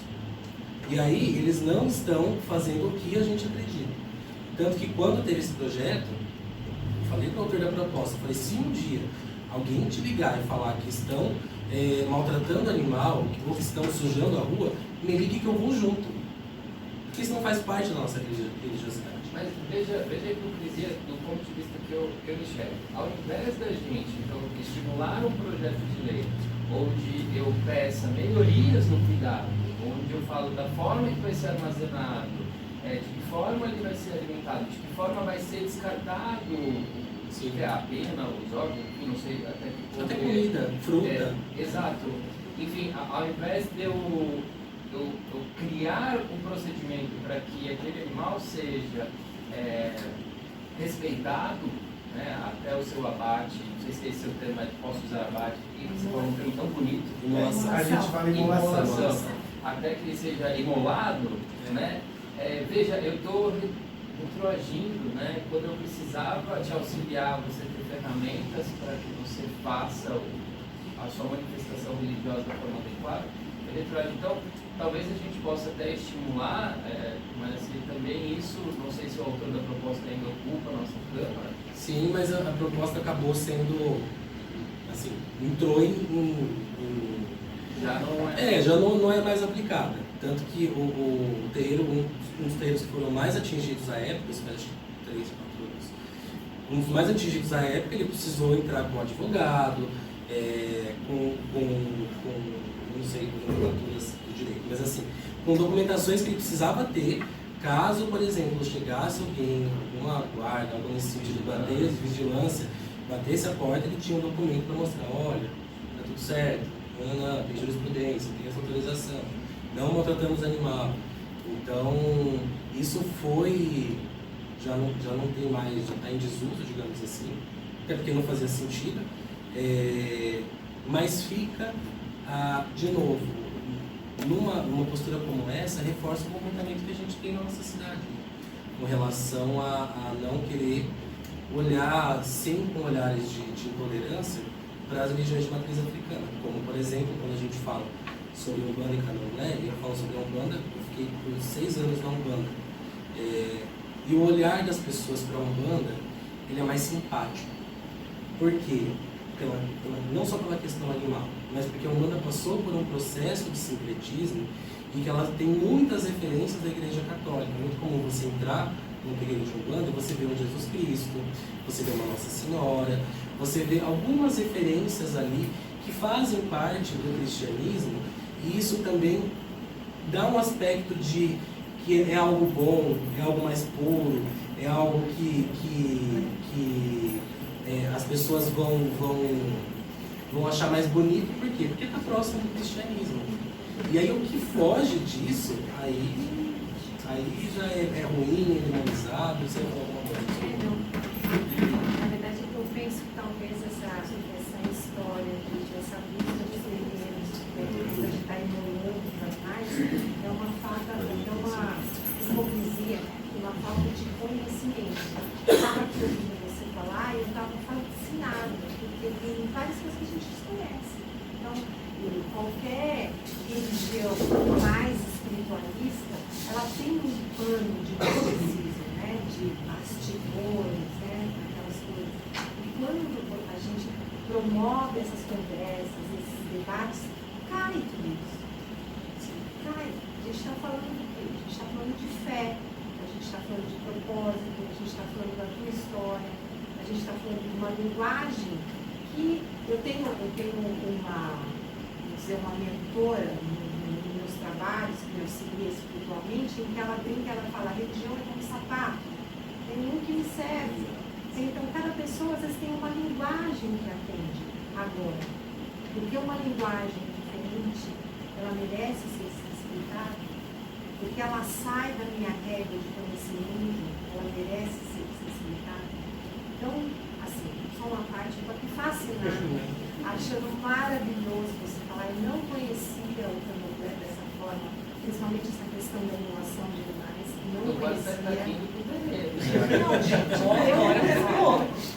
E aí, eles não estão fazendo o que a gente acredita. Tanto que quando teve esse projeto, eu falei para o autor da proposta, falei, se um dia alguém te ligar e falar que estão maltratando animal, ou que estão sujando a rua, me ligue que eu vou junto. Porque isso não faz parte da nossa religiosidade. Mas veja a hipocrisia do ponto de vista que eu enxergo. Ao invés da gente então, estimular um projeto de lei onde eu peça melhorias no cuidado, onde eu falo da forma que vai ser armazenado, de que forma ele vai ser alimentado, de que forma vai ser descartado a pena, os órgãos, enfim, não sei até que ponto. Até comida, fruta. Exato. Enfim, ao invés de eu criar um procedimento para que aquele animal seja respeitado, né, até o seu abate, não sei se esse é o termo, mas posso usar abate, porque você falou um termo tão bonito. Imolação. A gente fala imolação. Até que ele seja imolado, né? Veja, eu estou agindo, né? Quando eu precisava te auxiliar, você ter ferramentas para que você faça a sua manifestação religiosa da forma adequada, eu eletrônica. Então, talvez a gente possa até estimular, mas assim, também isso, não sei se o autor da proposta ainda ocupa a nossa Câmara. Sim, mas a proposta acabou sendo, assim, entrou já não é... já não é mais aplicada. Tanto que o terreiro, um dos terreiros que foram mais atingidos à época, isso faz 3, 4 anos, um dos mais atingidos à época, ele precisou entrar com advogado, não sei, com nomenclaturas do direito, mas assim, com documentações que ele precisava ter, caso, por exemplo, chegasse alguém, alguma guarda, algo nesse sentido, batesse, vigilância, batesse a porta, ele tinha um documento para mostrar, olha, tá tudo certo, não, tem jurisprudência, tem essa autorização, não maltratamos animal. Então, isso foi, já não tem mais, já está em desuso, digamos assim, até porque não fazia sentido, mas fica, de novo, numa postura como essa, reforça o comportamento que a gente tem na nossa cidade, com relação a não querer olhar, sempre com olhares de intolerância, para as religiões de matriz africana. Como, por exemplo, quando a gente fala sobre Umbanda e Candomblé, e eu falo sobre a Umbanda, eu fiquei por 6 anos na Umbanda. E o olhar das pessoas para a Umbanda, ele é mais simpático. Por quê? Não só pela questão animal, mas porque a Umbanda passou por um processo de sincretismo e que ela tem muitas referências da Igreja Católica. É muito comum você entrar no terreiro de Umbanda e você vê um Jesus Cristo, você vê uma Nossa Senhora, você vê algumas referências ali que fazem parte do cristianismo, e isso também dá um aspecto de que é algo bom, é algo mais puro, é algo que as pessoas vão achar mais bonito. Por quê? Porque está próximo do cristianismo. E aí o que foge disso, aí já é ruim, é demonizado, sei lá, alguma coisa. Na verdade, eu penso que talvez essa história, essa vista dos terreiros, de estar enrolando para trás, é uma falta, é uma hipocrisia, uma falta de conhecimento. Estava aqui ouvindo você falar e eu estava fascinada, porque tem várias coisas que a gente desconhece. Então, qualquer religião mais espiritualista, ela tem um pano de misticismo, né? De bastidores, né? Aquelas coisas. E quando a gente promove essas conversas, esses debates, cai tudo isso. Cai. A gente está falando de quê? A gente está falando de fé, a gente está falando de propósito, a gente está falando da tua história, a gente está falando de uma linguagem que eu tenho uma mentora nos meus trabalhos, que eu segui espiritualmente, em que ela brinca, ela fala, a religião é como sapato, tem um que me serve. Então, cada pessoa, às vezes, tem uma linguagem que atende agora. Porque uma linguagem diferente, ela merece ser explicada, porque ela sai da minha régua de conhecimento, ela merece ser explicada. Então, assim, só uma parte, eu estou aqui fascinada, achando maravilhoso você falar. Eu não conhecia o Candomblé dessa forma, principalmente essa questão da emulação de animais, não conhecia. Não, gente,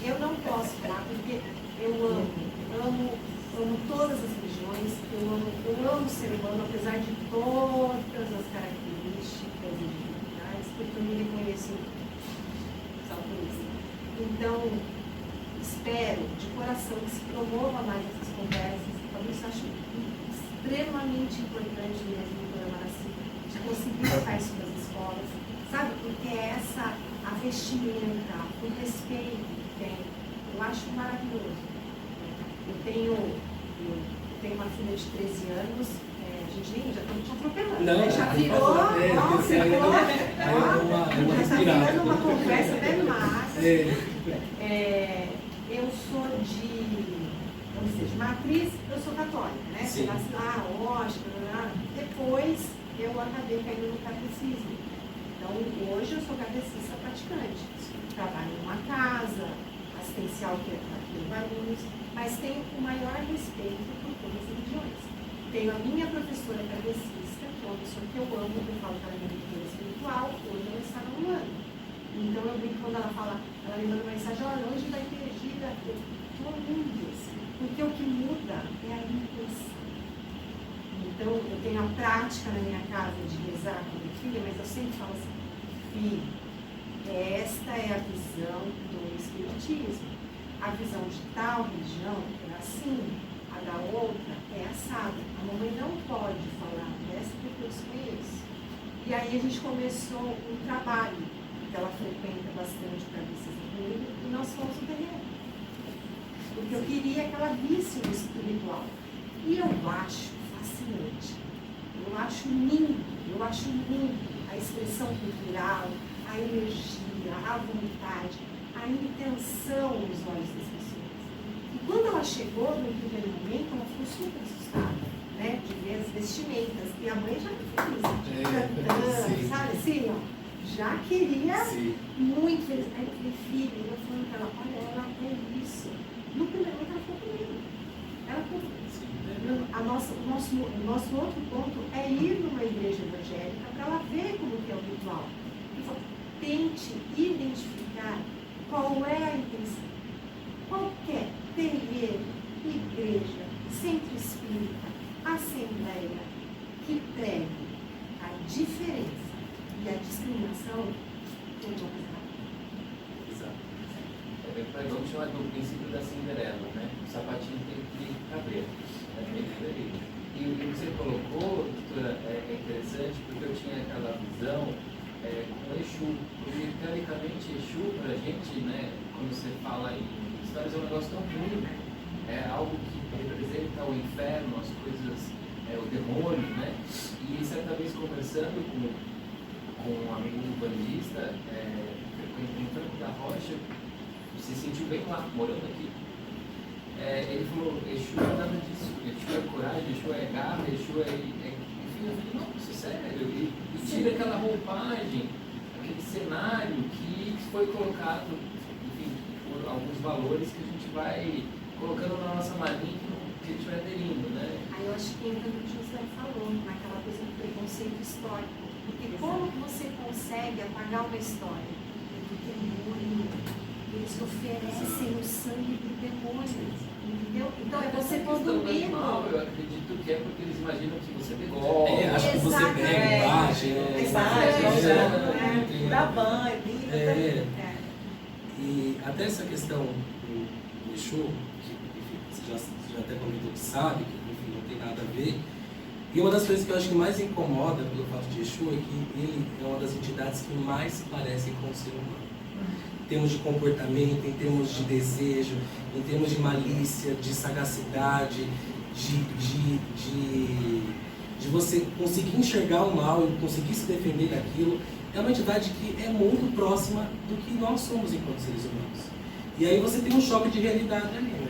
eu não posso falar, porque eu amo todas as religiões, eu amo o ser humano, apesar de todas as características e dificuldades, porque eu me reconheço só por isso. Então, espero de coração que se promova mais essas conversas. Por isso acho extremamente importante mesmo no programa assim, de conseguir levar isso nas escolas, sabe? Porque essa, a vestimenta, o respeito que tem, eu acho maravilhoso. Eu tenho uma filha de 13 anos, a gente já está te atropelando, não, né? Já virou, já está virando uma conversa até massa. Eu sou de matriz, eu sou católica, né? Sim. Nasci lá, lógico, depois eu acabei caindo no catecismo. Então, hoje eu sou catecista praticante. Trabalho numa casa, assistencial que é aqui em Guarulhos, mas tenho o maior respeito por todas as religiões. Tenho a minha professora catecista, que é uma pessoa que eu amo, que eu falo que ela é minha mentora espiritual, hoje ela está no ano. Então eu brinco quando ela fala, ela me manda uma mensagem, olha, hoje vai ter gira, eu estou lindo, porque o que muda é a intenção. Então, eu tenho a prática na minha casa de rezar com minha filha, mas eu sempre falo assim, filho, esta é a visão do Espiritismo. A visão de tal religião é assim, a da outra é assada. A mamãe não pode falar dessa porque eu desconheço. E aí a gente começou um trabalho, que ela frequenta bastante para missas comigo, e nós fomos no terreno. Porque eu queria que ela visse o espiritual. E eu acho fascinante, eu acho lindo a expressão cultural, a energia, a vontade, a intenção nos olhos das pessoas. E quando ela chegou no primeiro momento, ela ficou super assustada, né, de ver as vestimentas, e a mãe já feliz, cantando, sabe assim, ó, já queria muito feliz. Aí eu falei, filha, eu falando para ela, olha, ela é isso. No primeiro momento ela ficou comigo. Ela ficou comigo. O nosso outro ponto é ir numa igreja evangélica para ela ver como que é o ritual. Tente identificar qual é a intenção. Qualquer terreiro, igreja, centro espírita, assembleia que pregue a diferença e a discriminação, tem uma coisa errada. Exato. Vamos chamar do princípio da Cinderela, né? O sapatinho tem que caber. E o que você colocou, doutora, é interessante porque eu tinha aquela visão com Exu, porque teoricamente Exu pra gente, né, quando você fala em histórias, é um negócio tão ruim, é algo que representa o inferno, as coisas, o demônio, né? E certa vez conversando com um amigo bandista, em Franco da Rocha, se sentiu bem lá, morando aqui. Ele falou, Exu não é nada disso, Exu é coragem, Exu é garra, Exu enfim, eu falei, não, isso é sério, e tira aquela roupagem, aquele cenário que foi colocado, enfim, por alguns valores que a gente vai colocando na nossa malinha que a gente vai aderindo, né? Aí eu acho que entra no que o José falou, naquela coisa do preconceito histórico, porque como que você consegue apagar uma história? Do demônio, eles oferecem o sangue do demônio, entendeu? Então é você pondo medo. Eu acredito que é porque eles imaginam que você pegou. Acho que você pega embaixo. Dá banho, limpa. E até essa questão do Exu, que enfim, você já até comentou que sabe, que enfim, não tem nada a ver. E uma das coisas que eu acho que mais incomoda pelo fato de Exu é que ele é uma das entidades que mais se parecem com o ser humano. Em termos de comportamento, em termos de desejo, em termos de malícia, de sagacidade, de você conseguir enxergar o mal e conseguir se defender daquilo. É uma entidade que é muito próxima do que nós somos enquanto seres humanos. E aí você tem um choque de realidade ali, né?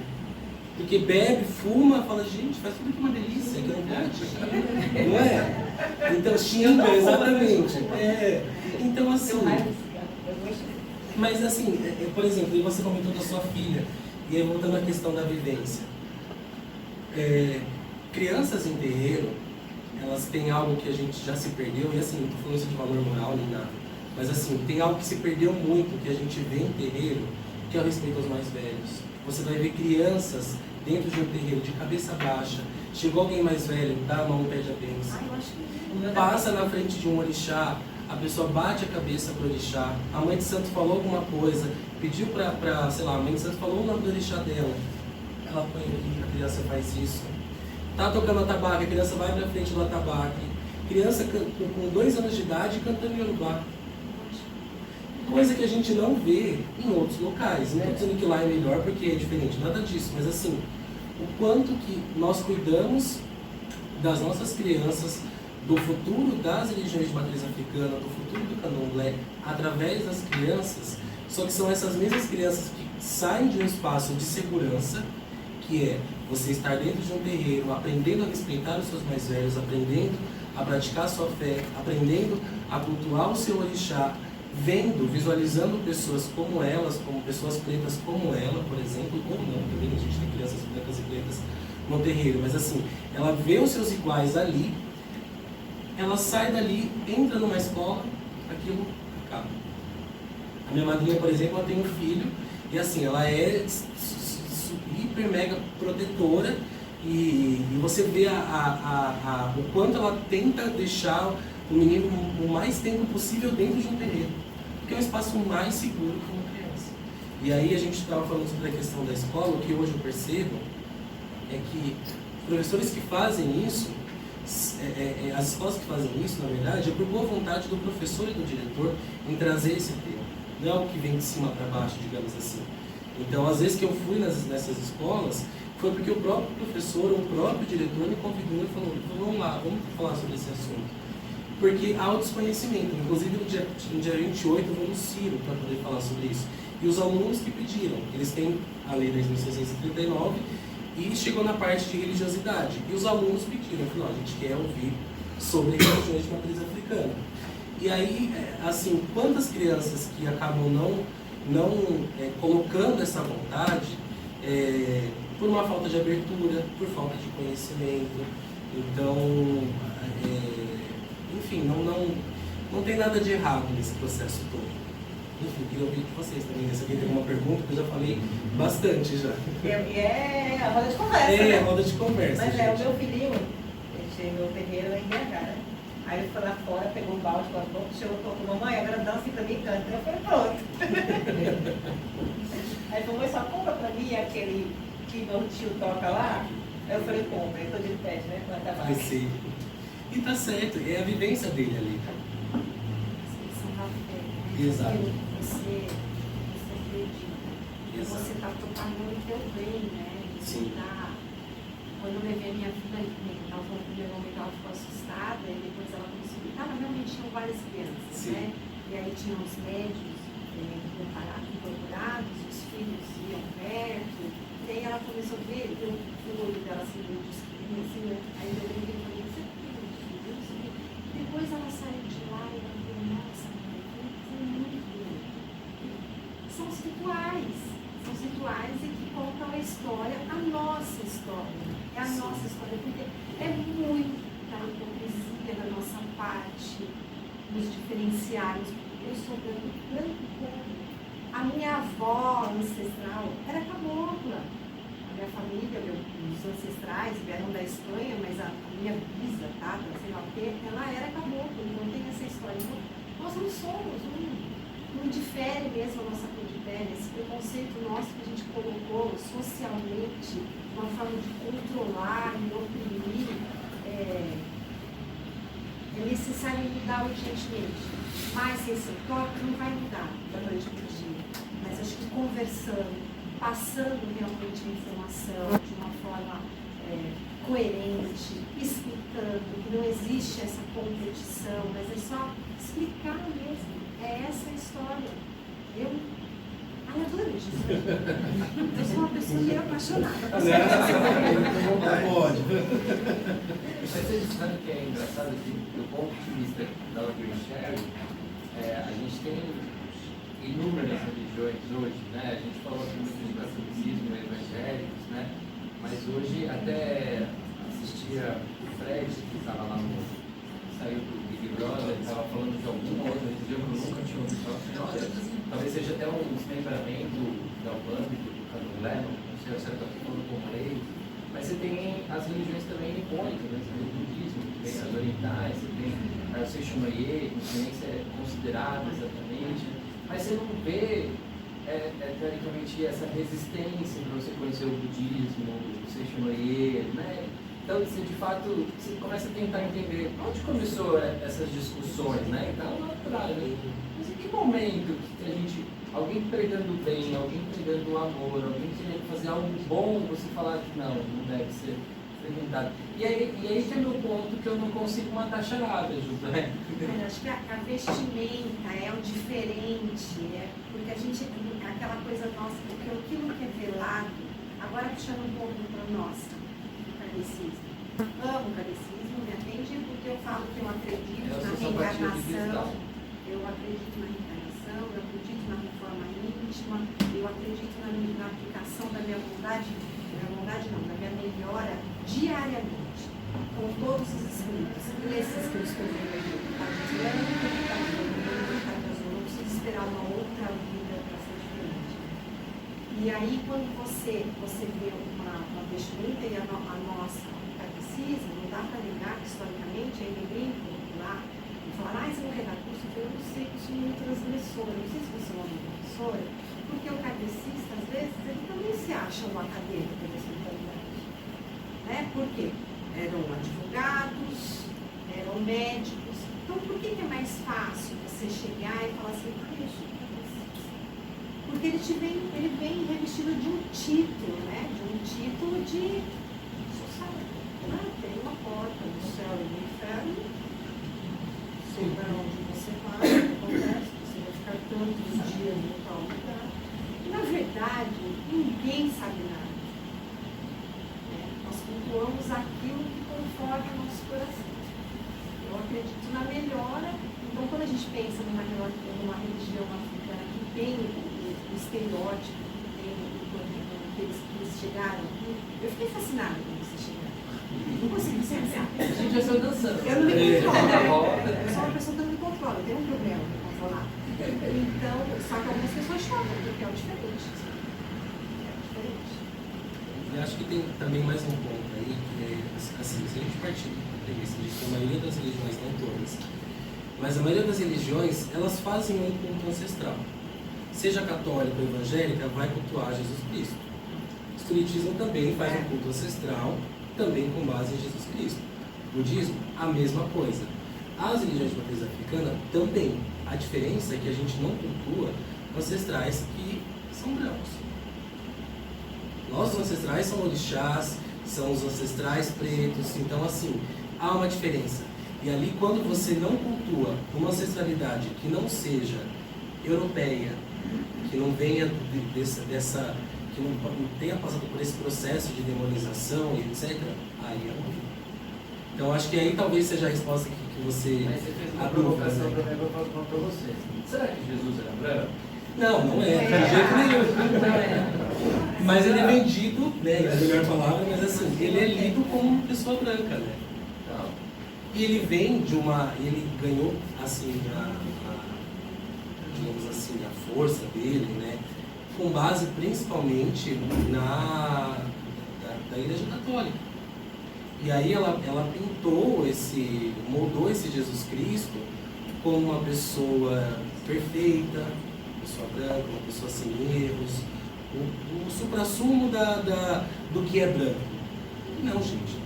Porque bebe, fuma, fala, gente, faz tudo que uma delícia, que não pode. Não é? Então xinga, exatamente. Então assim... Mas assim, por exemplo, você comentou da sua filha, e aí voltando à questão da vivência. Crianças em terreiro, elas têm algo que a gente já se perdeu, e assim, não estou falando isso de valor moral nem nada, mas assim, tem algo que se perdeu muito, que a gente vê em terreiro, que é o respeito aos mais velhos. Você vai ver crianças dentro de um terreiro de cabeça baixa, chegou alguém mais velho, dá a mão, pede a bênção. Passa na frente de um orixá, a pessoa bate a cabeça pro orixá, a mãe de santo falou alguma coisa, pediu sei lá, a mãe de santo falou o nome do orixá dela, ela põe aqui, a criança faz isso. Tá tocando atabaque, a criança vai pra frente do atabaque. Criança com 2 anos de idade cantando Yorubá. Coisa que a gente não vê em outros locais. Não estou dizendo que lá é melhor porque é diferente, nada disso. Mas assim, o quanto que nós cuidamos das nossas crianças, do futuro das religiões de matriz africana, do futuro do candomblé, através das crianças, só que são essas mesmas crianças que saem de um espaço de segurança, que é você estar dentro de um terreiro, aprendendo a respeitar os seus mais velhos, aprendendo a praticar a sua fé, aprendendo a cultuar o seu orixá, vendo, visualizando pessoas como elas, como pessoas pretas como ela, por exemplo, ou não, também a gente tem crianças brancas e pretas no terreiro, mas assim, ela vê os seus iguais ali, ela sai dali, entra numa escola, aquilo acaba. A minha madrinha, por exemplo, ela tem um filho, e assim, ela é hiper mega protetora, E você vê o quanto ela tenta deixar o menino o mais tempo possível dentro de um terreno, porque é um espaço mais seguro para uma criança. E aí a gente estava falando sobre a questão da escola. O que hoje eu percebo é que os professores que fazem isso, as escolas que fazem isso, na verdade, é por boa vontade do professor e do diretor em trazer esse tema. Não é algo que vem de cima para baixo, digamos assim. Então, às vezes que eu fui nessas escolas, foi porque o próprio professor, o próprio diretor me convidou e falou: vamos lá, vamos falar sobre esse assunto. Porque há o desconhecimento. Inclusive, no dia 28, eu vou no Ciro para poder falar sobre isso. E os alunos que pediram, eles têm a Lei 10.639 e chegou na parte de religiosidade. E os alunos pediram, falaram: a gente quer ouvir sobre religiões de matriz africana. E aí, assim, quantas crianças que acabam não colocando essa vontade, por uma falta de abertura, por falta de conhecimento. Então, enfim, não tem nada de errado nesse processo todo. Enfim, queria ouvir de vocês também. Se alguém tem alguma pergunta, eu já falei bastante já. E é a roda de conversa, É, a roda de conversa. Mas gente. o meu filhinho, meu terreiro é em BH, né? Aí ele foi lá fora, pegou um balde, chegou e falou: mamãe, agora dança pra mim e canta. Eu falei: pronto. Aí ele falou: mãe, só compra pra mim aquele que meu tio toca lá. Aí eu falei: compra. Aí tô de pé, né? Vai ser. E tá certo, é a vivência dele ali. Exato. Você acredita. Você está propagando o teu bem, né? Sim. Quando eu levei a minha filha, ela falou no primeiro momento, ela ficou assustada, e depois ela começou a gritar, mas realmente tinham várias crianças, Sim. né? E aí tinham os médios incorporados, os filhos iam perto, e aí ela começou a ver, o olho dela assim, meio de esquina, assim, né? Aí eu brinquei e falei: você tem os filhos? Depois ela saiu de lá e ela falou: nossa, foi muito bonito. São os rituais e que contam a história, a nossa história. É a nossa história, porque é muita hipocrisia da nossa parte nos diferenciarmos. Eu sou branco. A minha avó ancestral era cabocla. A minha família, meus ancestrais vieram da Espanha, mas a minha bisa, tá, sei lá o quê, ela era cabocla, então tem essa história. Então, nós não somos, não difere mesmo a nossa cor de pele, esse preconceito nosso que a gente colocou socialmente, uma forma de controlar e oprimir, é necessário mudar urgentemente. Mas sem ser toque não vai mudar da noite para o dia. Mas acho que conversando, passando realmente a informação de uma forma coerente, explicando que não existe essa competição, mas é só explicar mesmo. É essa a história. Eu adoro isso. Eu sou uma pessoa meio apaixonada. Pode. Você sabe que é engraçado que, do ponto de vista da onde eu enxergo, a gente tem inúmeras religiões hoje, né? A gente falou aqui muito de catolicismo, evangélicos, né? Mas hoje até assistia o Fred, que estava lá saiu do Big Brother, estava falando de alguma outra religião que eu nunca tinha ouvido falar. Olha, talvez seja até um desmembramento da Umbanda, do Candomblé, não sei se é falando como lei, mas você tem as religiões também nipônicas, né? Você tem o budismo, tem as orientais, você tem o Seishumaye, que nem é considerado exatamente, mas você não vê, teoricamente, essa resistência para você conhecer o budismo, o Seishumaye, né? Então, você, de fato, você começa a tentar entender onde começou essas discussões, né? Então, natural, né? Mas em que momento que a gente, alguém pregando bem, alguém pregando o amor, alguém querendo fazer algo bom, você falar que não deve ser frequentado. E aí que é meu ponto que eu não consigo matar charada, José. Eu acho que a vestimenta é o diferente, porque a gente, aquela coisa nossa, porque aquilo que é velado, agora puxando um pouco para nossa. Amo o catecismo, me atende porque eu falo que eu acredito na reencarnação, eu acredito na reencarnação, eu acredito na reforma íntima, eu acredito na aplicação da minha vontade não, da minha melhora diariamente, com todos os escritos, esses que eu estou vendo aqui, está adiante, está não preciso esperar uma outra vida para ser diferente. E aí, quando você vê uma vestimenta e a nossa catecismo, não dá para negar que, historicamente, ainda brinco lá, e falar, você não quer dar curso? Eu não sei que eu sou muito transgressora, não sei se você é uma professora, porque o cadecista, às vezes, ele também se acha um acadêmico da espiritualidade. Né? Por quê? Eram advogados, eram médicos. Então, por que é mais fácil você chegar e falar assim, eu sou cadecista? Porque ele vem revestido de um título, né? De um título de sociedade. Né? Tem uma porta no céu e no inferno, sei para onde você vai, o que acontece, você vai ficar tantos dias no tal lugar. E, na verdade, ninguém sabe nada. Nós cultuamos aquilo que conforta o nosso coração. Eu acredito na melhora. Então, quando a gente pensa numa religião africana que tem o estereótipo, que tem aqueles que eles chegaram aqui, eu fiquei fascinada quando vocês chegaram. Não consegui pensar. A gente já saiu dançando. Eu não me controlo. É. Eu sou uma pessoa que não me controla. Eu tenho um problema de controlar. Então, só que algumas pessoas chocam, porque é o diferente. E acho que tem também mais um ponto aí, que é assim, se a gente partir da premissa de que a maioria das religiões, não todas, mas a maioria das religiões, elas fazem um culto ancestral. Seja católica ou evangélica, vai cultuar Jesus Cristo. O Espiritismo também faz um culto ancestral, também com base em Jesus Cristo. O budismo, a mesma coisa. As religiões de matriz africana também. A diferença é que a gente não cultua ancestrais que são brancos. Nossos ancestrais são orixás, são os ancestrais pretos, então assim, há uma diferença. E ali, quando você não cultua uma ancestralidade que não seja europeia, que não venha dessa que não tenha passado por esse processo de demonização e etc., aí é horrível. Então acho que aí talvez seja a resposta que você... Mas você fez uma provocação para mim, eu vou falar para você. Será que Jesus era branco? Não é, de jeito nenhum. Mas ele é vendido, né, é a melhor palavra, mas assim, ele é lido como uma pessoa branca, né? Não. E ele vem de uma... ele ganhou, assim, digamos assim, a força dele, né? Com base principalmente da Igreja Católica. E aí ela pintou moldou esse Jesus Cristo como uma pessoa perfeita, uma pessoa branca, uma pessoa sem erros, o suprassumo do que é branco. Não, gente.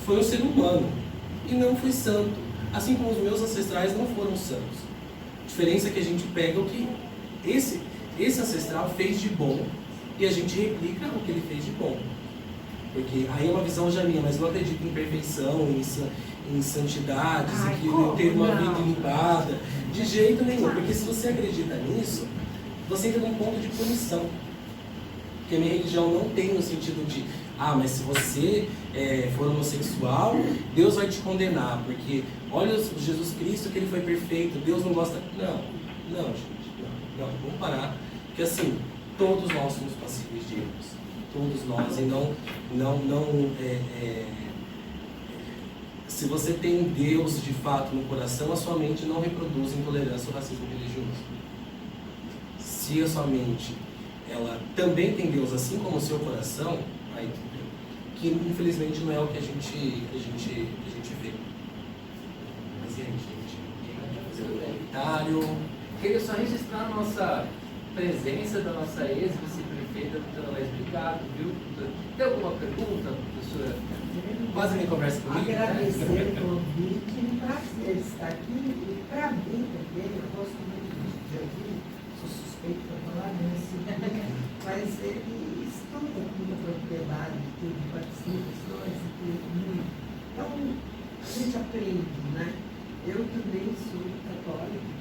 Foi um ser humano e não foi santo. Assim como os meus ancestrais não foram santos. A diferença é que a gente pega o que esse ancestral fez de bom e a gente replica o que ele fez de bom. Porque aí é uma visão já minha, mas eu não acredito em perfeição, em santidades, em que eu ter uma vida limpada, de jeito nenhum. Porque se você acredita nisso, você entra num ponto de punição. Porque a minha religião não tem no sentido de, mas se você for homossexual, Deus vai te condenar, porque olha o Jesus Cristo que ele foi perfeito, Deus não gosta... Não, gente, não, vamos parar. Porque assim, todos nós somos passíveis de erros. Todos nós, e se você tem Deus de fato no coração, a sua mente não reproduz intolerância ou racismo religioso. Se a sua mente ela também tem Deus assim como o seu coração, aí tudo bem. Que infelizmente não é o que a gente vê. Mas e aí, gente? Quem vai fazer o comentário? Queria só registrar a nossa presença da nossa ex-vice-prefeita, doutora Laís. Obrigado, viu? Tem alguma pergunta, professora? Quase nem conversa comigo. Agradecer o convite, um prazer estar aqui. E para mim também, eu gosto muito de ouvir, sou suspeito para falar nisso, mas ele estuda com muita propriedade, tudo, participações e tudo muito. Então, a gente aprende, né? Eu também sou católica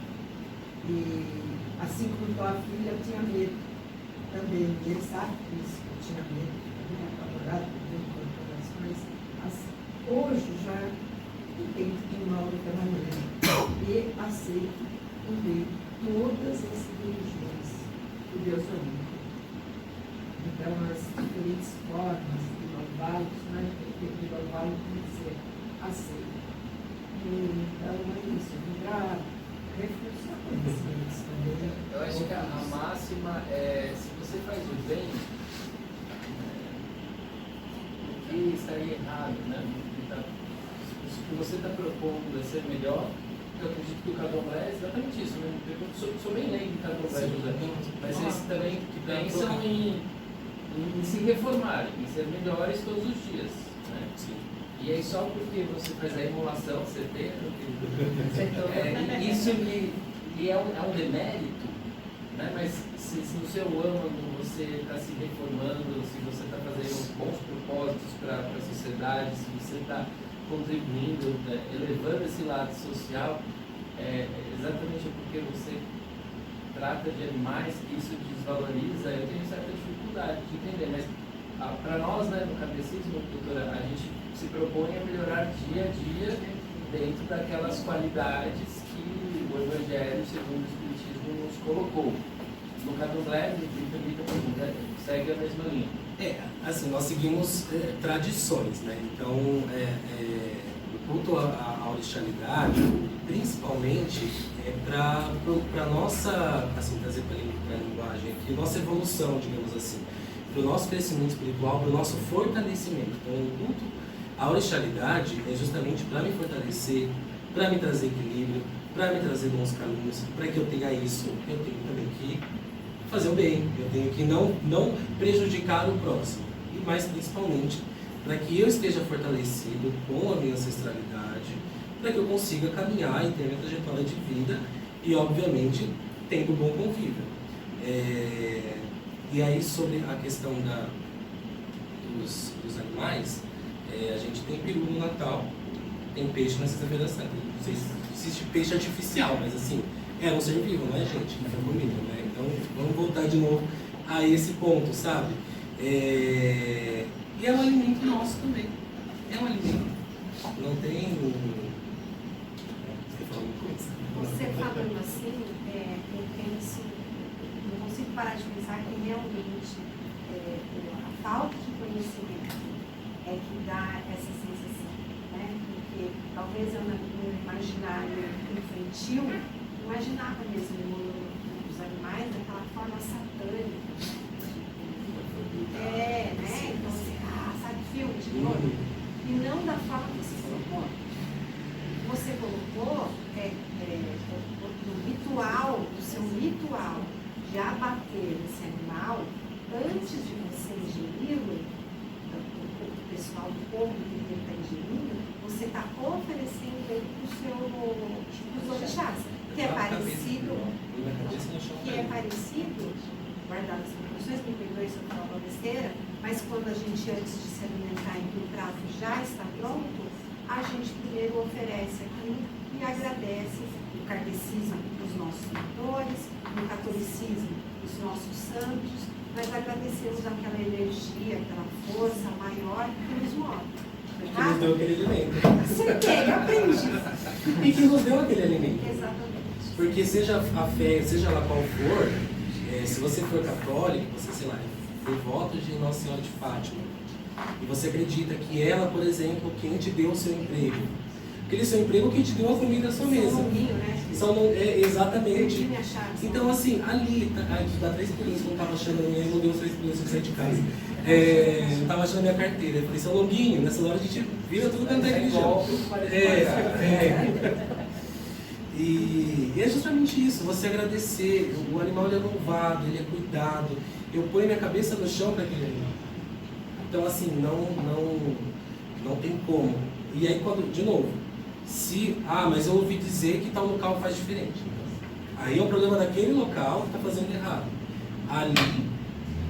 e, assim como tua filha, eu tinha medo também. Ele sabe disso, eu tinha medo, eu tinha apavorado com corporações. Hoje já entendo de uma outra maneira e aceito também todas as religiões que Deus é único. Então, as diferentes formas de louvá-los, né? De louvá-lo tem que ser aceito. Então, é isso. Vibrar, reforçamento. Eu acho que a máxima é, se você faz o bem, o que estaria errado, né? O que você está propondo é ser melhor. Eu acredito que o candomblé é exatamente isso, né? Eu sou bem leigo em candomblé, mas eles também pensam em se reformar, em ser melhores todos os dias, né? Sim. E aí só porque você faz a emulação, você tem, isso e é um demérito, né? Mas se no seu âmago você está se reformando, se você está fazendo bons propósitos para a sociedade, se você está contribuindo, né, elevando esse lado social, exatamente porque você trata de animais que isso desvaloriza, eu tenho certa dificuldade de entender, mas para nós, né, no catecismo, doutora, a gente se propõe a melhorar dia a dia dentro daquelas qualidades que o Evangelho, segundo o Espiritismo, nos colocou. No candomblé, me permita a pergunta, segue a mesma linha. Assim, nós seguimos tradições, né? Então, o culto à orixalidade, principalmente, para a nossa, assim, trazer para a linguagem aqui, nossa evolução, digamos assim, para o nosso crescimento espiritual, para o nosso fortalecimento. Então, o culto à orixalidade é justamente para me fortalecer, para me trazer equilíbrio, para me trazer bons caminhos, para que eu tenha isso, eu tenho também que fazer o bem, eu tenho que não prejudicar o próximo, e mais principalmente para que eu esteja fortalecido com a minha ancestralidade, para que eu consiga caminhar e ter a minha trajetória de vida e, obviamente, tendo bom convívio. E aí, sobre a questão dos animais, a gente tem peru no Natal, tem peixe na Sexta-feira Santa. Não sei se existe peixe artificial, mas assim, é um ser vivo, não é, gente? É comida, né? Então, vamos voltar de novo a esse ponto, sabe? E é um alimento nosso também. É um alimento. Não tem... Você falou uma coisa? Você falando assim, eu penso, não consigo parar de pensar que realmente a falta de conhecimento é que dá essa sensação, né? Porque talvez eu no imaginário infantil imaginava mesmo os animais daquela forma satânica. Né? Então assim, sabe, filme de novo? E não da forma que você colocou. Você colocou no ritual, no seu ritual de abater esse animal, antes de você ingeri-lo, o pessoal do povo que está ingerindo, você está oferecendo ele para os orixás, que é parecido, guardado as proporções, me perdoe se eu falar uma besteira, mas quando a gente, antes de se alimentar e que o prato já está pronto, a gente primeiro oferece aquilo e agradece o kardecismo dos nossos mentores, no catolicismo dos nossos santos, nós agradecemos aquela energia, aquela força maior que nos move. Que nos deu aquele alimento. Acertei, aprendi. E que nos deu aquele alimento. Exatamente. Porque seja a fé, seja lá qual for, se você for católico, você, sei lá, é devoto de Nossa Senhora de Fátima, e você acredita que ela, por exemplo, quem te deu o seu emprego, aquele seu emprego quem te deu a comida à sua mesa. Exatamente. Então, assim, ali, dá 3 pilinhas, eu não estava achando, eu não dei os 3 pilinhas que eu saí de casa. Eu estava achando a minha carteira. Eu falei, seu Longuinho, nessa hora a gente vira tudo dentro da religião. E é justamente isso, você agradecer. O animal ele é louvado, ele é cuidado. Eu ponho minha cabeça no chão para aquele animal. Então, assim, não tem como. E aí, quando, de novo, mas eu ouvi dizer que tal local faz diferente. Aí é um problema daquele local que está fazendo errado.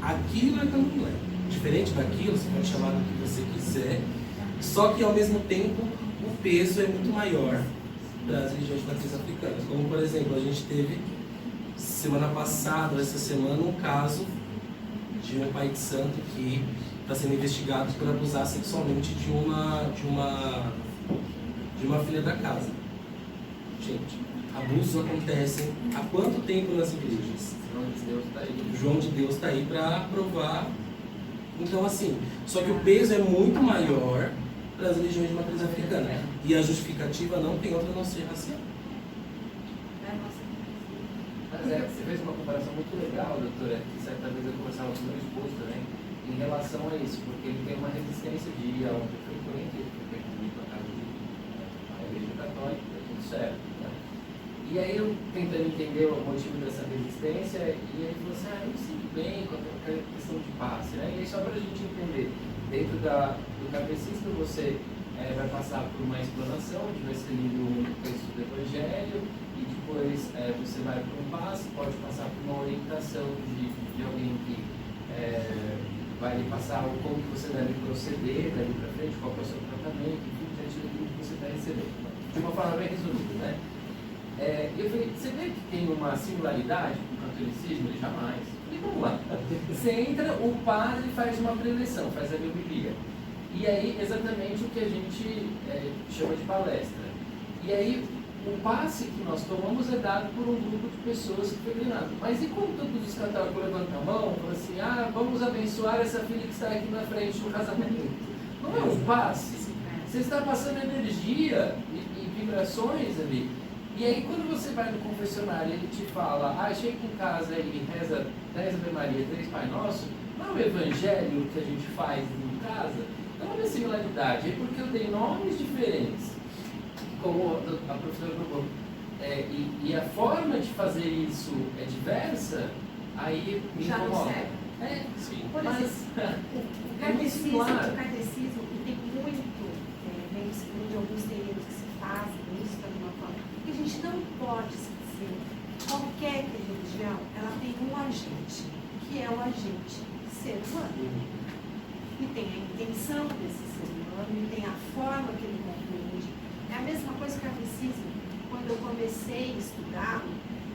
Aquilo é candomblé. Diferente daquilo, você pode chamar do que você quiser, só que ao mesmo tempo o peso é muito maior para as religiões de matriz africana. Como, por exemplo, a gente teve semana passada, essa semana, um caso de um pai de santo que está sendo investigado por abusar sexualmente de uma filha da casa. Gente, abusos acontecem há quanto tempo nas igrejas? João de Deus está aí para provar. Então, assim, só que o peso é muito maior para as religiões de matriz africana. E a justificativa não tem outra a não ser racial. Mas você fez uma comparação muito legal, doutora, que certa vez eu conversava com o meu esposo também, em relação a isso, porque ele tem uma resistência de ir aonde eu frequento, ele frequenta muito a casa de uma igreja católica, é tudo certo, né? E aí eu tentando entender o motivo dessa resistência, e ele falou assim, eu me sinto bem com aquela questão de passe, né? E aí só para a gente entender, dentro do catecismo você vai passar por uma explanação, onde vai ser lido um texto do Evangelho, e depois você vai para um passe, pode passar por uma orientação de alguém que vai lhe passar como que você deve proceder dali para frente, qual é o seu tratamento, enfim, diante daquilo que você está recebendo. De uma forma bem resumida, né? Eu falei, você vê que tem uma similaridade com o catolicismo? Ele jamais. E vamos lá. Você entra, o padre faz uma preleção, faz a homilia. E aí, exatamente o que a gente chama de palestra. E aí, o passe que nós tomamos é dado por um grupo de pessoas que foi treinado. Mas e quando todos os católicos levantam a mão e falam assim, vamos abençoar essa filha que está aqui na frente no casamento? Não é um passe. Você está passando energia e vibrações ali. E aí, quando você vai no confessionário e ele te fala, chega em casa e reza 10 Ave Maria, 3 Pai Nosso, não é o evangelho que a gente faz em casa? Não é uma similaridade, é porque eu tenho nomes diferentes, como a professora colocou, e a forma de fazer isso é diversa, aí me Já não incomoda. serve. Sim. Por Mas exemplo, o catecismo tem muito, vem de alguns terrenos que se fazem isso de uma forma, que a gente não pode esquecer. Qualquer religião, ela tem um agente, que é o agente ser humano. E tem a intenção desse ser humano, e tem a forma que ele compreende. É a mesma coisa que o catecismo, quando eu comecei a estudar,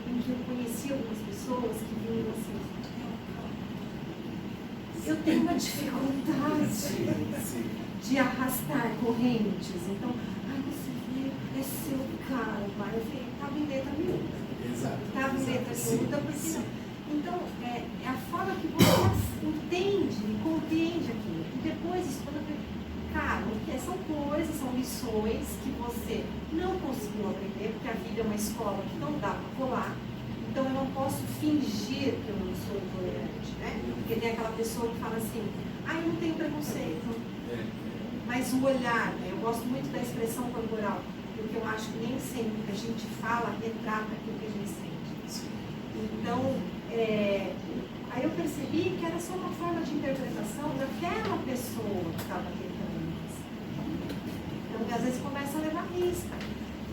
em que eu conheci algumas pessoas que vinham assim, eu tenho uma dificuldade de arrastar correntes, então, você vê, é seu karma. Eu falei, estava em letra miúda. Estava em letra miúda, porque não. Então, é a forma que você entende e compreende aquilo. E depois, isso quando são coisas, são lições que você não conseguiu aprender, porque a vida é uma escola que não dá para colar. Então, eu não posso fingir que eu não sou intolerante, né? Porque tem aquela pessoa que fala assim, eu não tenho preconceito. Mas o olhar, né? Eu gosto muito da expressão corporal, porque eu acho que nem sempre o que a gente fala retrata aquilo que a gente sente. Então, aí eu percebi que era só uma forma de interpretação daquela pessoa que estava tentando isso. Então, às vezes começa a levar risca.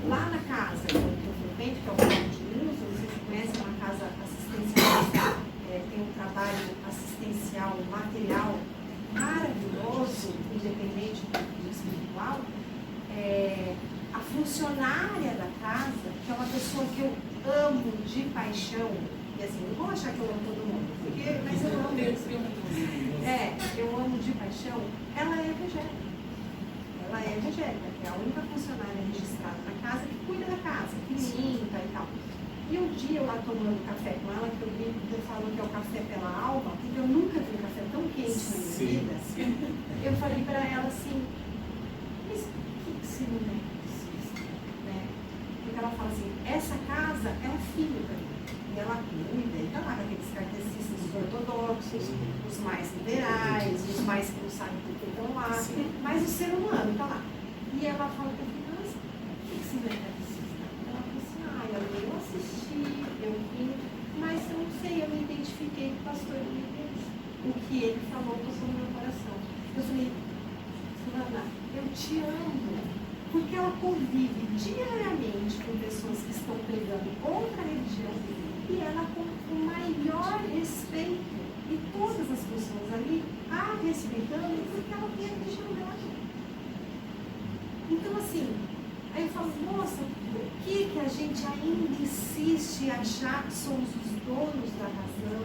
Lá na casa que eu frequento, que é o Parque de Uso, vocês conhecem uma casa assistencial, tem um trabalho assistencial, material maravilhoso, independente do espiritual. A funcionária da casa, que é uma pessoa que eu amo de paixão, e assim, não vou achar que eu amo todo mundo, mas eu amo. Eu amo de paixão, ela é evangélica. Ela é evangélica, que é a única funcionária registrada na casa que cuida da casa, que limpa e tal. E um dia eu lá tomando café com ela, que eu brinco, eu falo que é o café pela alma, porque eu nunca vi um café tão quente na minha vida. Eu falei para ela assim, mas por que você não é catecista? Né? Porque ela fala assim, essa casa é um filho para mim. E ela cuida, e tá lá com aqueles catecistas ortodoxos, os mais liberais, os mais que não sabem por que estão lá, mas o ser humano tá lá. E ela fala para mim, mas por que você não é catecista? Ela falou assim, eu assisti, eu vim, mas eu não sei, eu me identifiquei com o pastor da minha igreja. O que ele falou passou no meu coração. Eu falei, Fulana, eu te amo. Porque ela convive diariamente com pessoas que estão pregando outra religião e ela com o maior respeito. E todas as pessoas ali a respeitando porque ela tem a religião dela. Então, assim, aí eu falo, moça, por que a gente ainda insiste em achar que somos os donos da razão,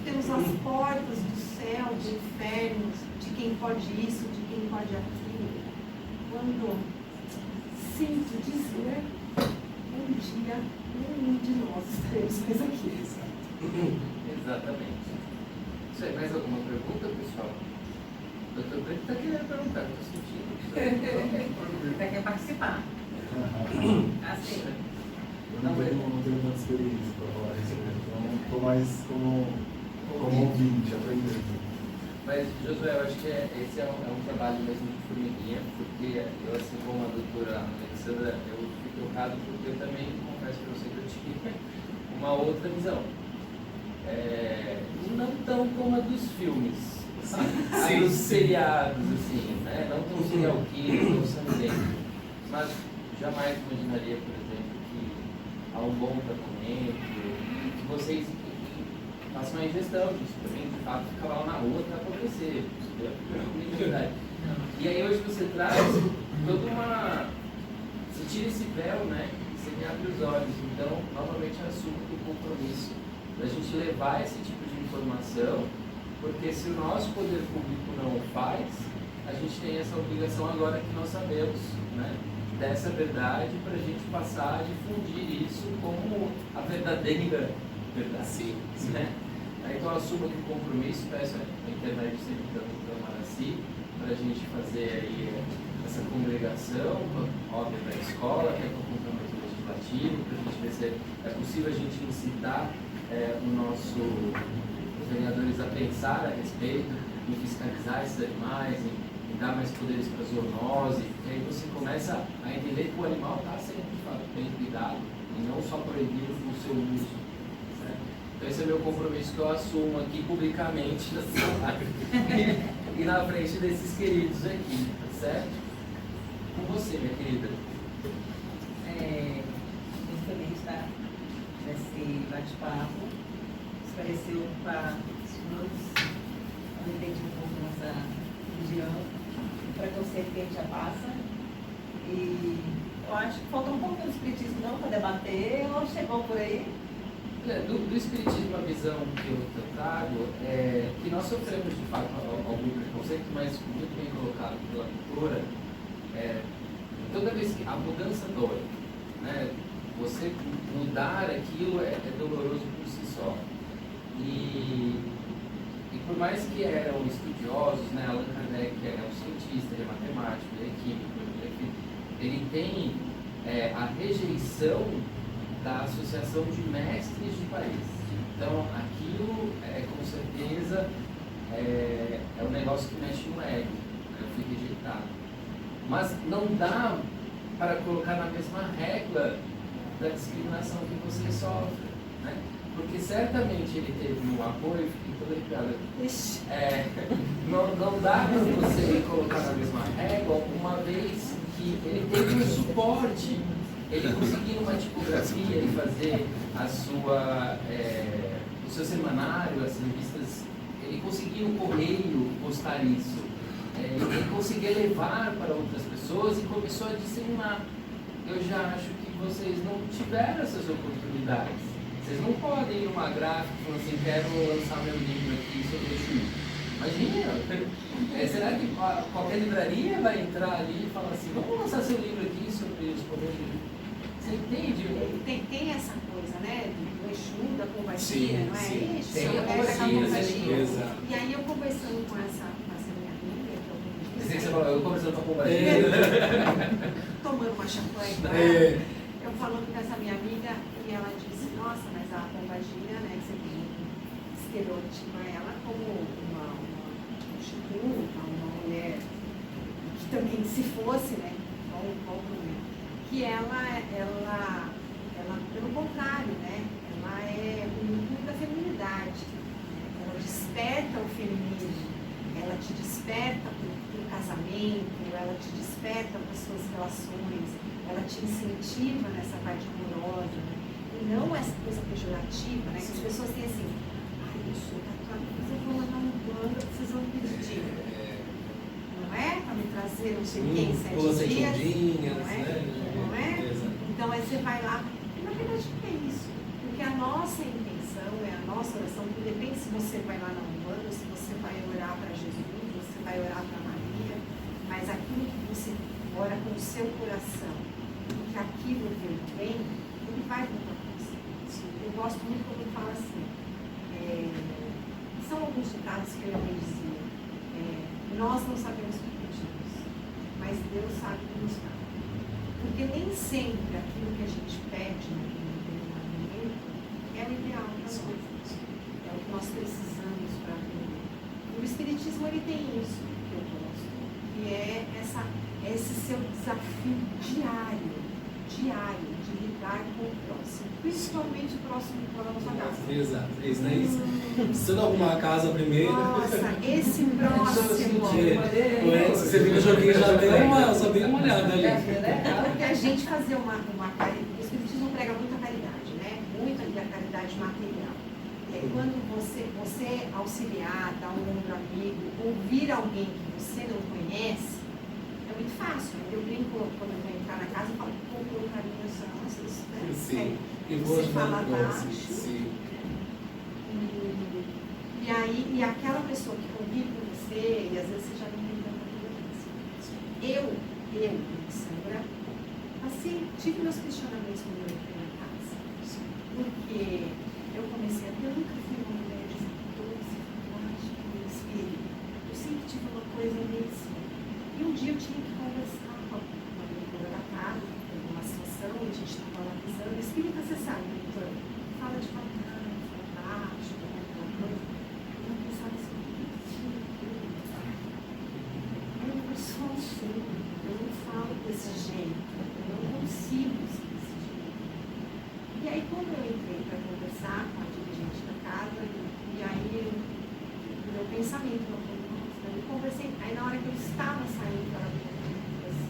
temos as portas do céu, do inferno, de quem pode isso, de quem pode aquilo? Quando sinto dizer, um dia nenhum de nós estaremos mais aqui. Exatamente. Isso aí, mais alguma pergunta, pessoal? O doutor Brito está querendo perguntar, estou sentindo. Você quer participar? Assim. não tenho tanta experiência para falar a respeito, então estou mais como ouvinte, aprendendo. Mas, Josué, eu acho que esse é um trabalho mesmo de formiguinha, porque eu, assim como a doutora Alexandra, eu fui tocado porque eu também confesso para você que eu tive uma outra visão. Não tão como a dos filmes, a dos seriados, assim, né? Não tão serial killer, tão sangrento, mas jamais imaginaria, por exemplo, que há um bom tratamento, que vocês façam uma ingestão disso, também de fato ficar lá na rua para acontecer, entendeu? E aí hoje você traz toda uma... Você tira esse véu, né? Você me abre os olhos, então novamente assumo o compromisso da gente levar esse tipo de informação, porque se o nosso poder público não o faz, a gente tem essa obrigação agora que nós sabemos, né, dessa verdade, para a gente passar a difundir isso como a verdadeira verdade. Sim. Né? Então eu assumo aqui o compromisso, peço a internet sempre da Maraci, para a gente fazer aí essa congregação, óbvio, da escola, que é com o acompanhamento legislativo, para a gente ver se é possível a gente incitar os vereadores a pensar a respeito, em fiscalizar esses animais, em dar mais poderes para a zoonose, e aí você começa a entender que o animal está sendo de fato bem cuidado e não só proibido o seu uso. Certo? Então esse é o meu compromisso que eu assumo aqui publicamente na cidade e na frente desses queridos aqui, tá certo? Com você, minha querida. Muito feliz, tá? Nesse bate-papo, esclareceu para os todos, eu entendi um pouco nossa religião, o preconceito que a gente já passa, e eu acho que faltou um pouquinho do espiritismo não para debater, ou chegou por aí? Do espiritismo, a visão que eu trago é que nós sofremos de fato algum preconceito, mas muito bem colocado pela doutora, toda vez que a mudança dói, né? Você mudar aquilo é doloroso por si só. E por mais que eram estudiosos, né? Allan Kardec é um cientista, ele é matemático, ele é químico, ele tem a rejeição da associação de mestres de país. Então aquilo com certeza é um negócio que mexe no ego, né? Eu fui rejeitado. Mas não dá para colocar na mesma régua da discriminação que você sofre, né? Porque certamente ele teve um apoio, fiquei toda arrepiada. Não dá para você colocar na mesma régua, uma vez que ele teve um suporte, ele conseguiu uma tipografia e fazer o seu semanário, as revistas, ele conseguiu no correio postar isso, ele conseguia levar para outras pessoas e começou a disseminar. Eu já acho que vocês não tiveram essas oportunidades. Vocês não podem ir numa gráfica e falar assim, quero lançar meu livro aqui sobre o Exu. Imagina, será que qualquer livraria vai entrar ali e falar assim, vamos lançar seu livro aqui sobre os poderes do Exu? Você entende? Tem essa coisa, né, do Exu, da pombagira, não é? Sim. Isso, Tem a pombagira. E aí eu conversando com essa minha amiga, que eu Você falou, eu conversando com a pombagira. tomando uma champanhe, eu falando com essa minha amiga, e ela disse, nossa, mas a pombagira, né, que você estereotipa ela como uma prostituta, uma mulher que também, se fosse, né, qual o problema? Que ela, pelo contrário, né, ela é o núcleo da feminilidade, né? Ela desperta o feminino, ela te desperta para o casamento, ela te desperta para as suas relações, ela te incentiva nessa parte amorosa, né? E não essa coisa pejorativa, né, que as pessoas têm assim, eu sou católica, mas eu vou lá na Umbanda, vocês vão me pedir. Não é? Para me trazer não sei quem, 7 dias, não é? Então aí você vai lá, e na verdade o que é isso? Porque a nossa intenção, a nossa oração, porque depende se você vai lá na Umbanda, se você vai orar para Jesus, você vai orar para Maria, mas aquilo que você ora com o seu coração, que aquilo vem bem, ele vai voltar para você. Eu gosto muito quando ele fala assim, são alguns ditados que eu ouvi dizer, nós não sabemos o que pedimos, mas Deus sabe o que nos dá. Porque nem sempre aquilo que a gente pede no o ideal para nós. É o que nós precisamos para aprender. O Espiritismo ele tem isso que eu gosto, que é esse seu desafio diário de lidar com o próximo, principalmente o próximo que mora na sua casa. Exato, é isso, não é isso? Precisa arrumar a casa primeiro. Nossa, esse próximo. Você fica joguinho, só dei uma olhada ali. Porque a gente fazer uma caridade, o Espiritismo prega muita caridade, né? Muito ali a caridade material. Quando você auxiliar, dar um ombro amigo, ouvir alguém que você não conhece, é muito fácil. Eu brinco quando eu venho entrar na casa e falo, vou colocar minhas asas, né? Sim. E Você fala baixo. baixo. Sim. E aí, e aquela pessoa que convive com você, e às vezes você já não tem tanta tolerância. Eu, Sandra, assim, tive meus questionamentos quando eu entrei na casa. Porque eu comecei a ter, eu nunca fui uma mulher de doce, fantástica, espírito. Eu sempre tive uma coisa meio assim. E um dia eu tinha que conversar com a diretora da casa, uma situação, e a gente estava lá pisando. Espírita, você sabe, doutora, fala de fantástico, alguma coisa. Eu pensava assim, eu sou assim, eu não falo desse jeito, eu não consigo ser desse jeito. E aí, quando eu entrei para conversar com a dirigente da casa, e aí o meu pensamento, eu conversei, aí na hora que eu estava saindo, ela me perguntou assim,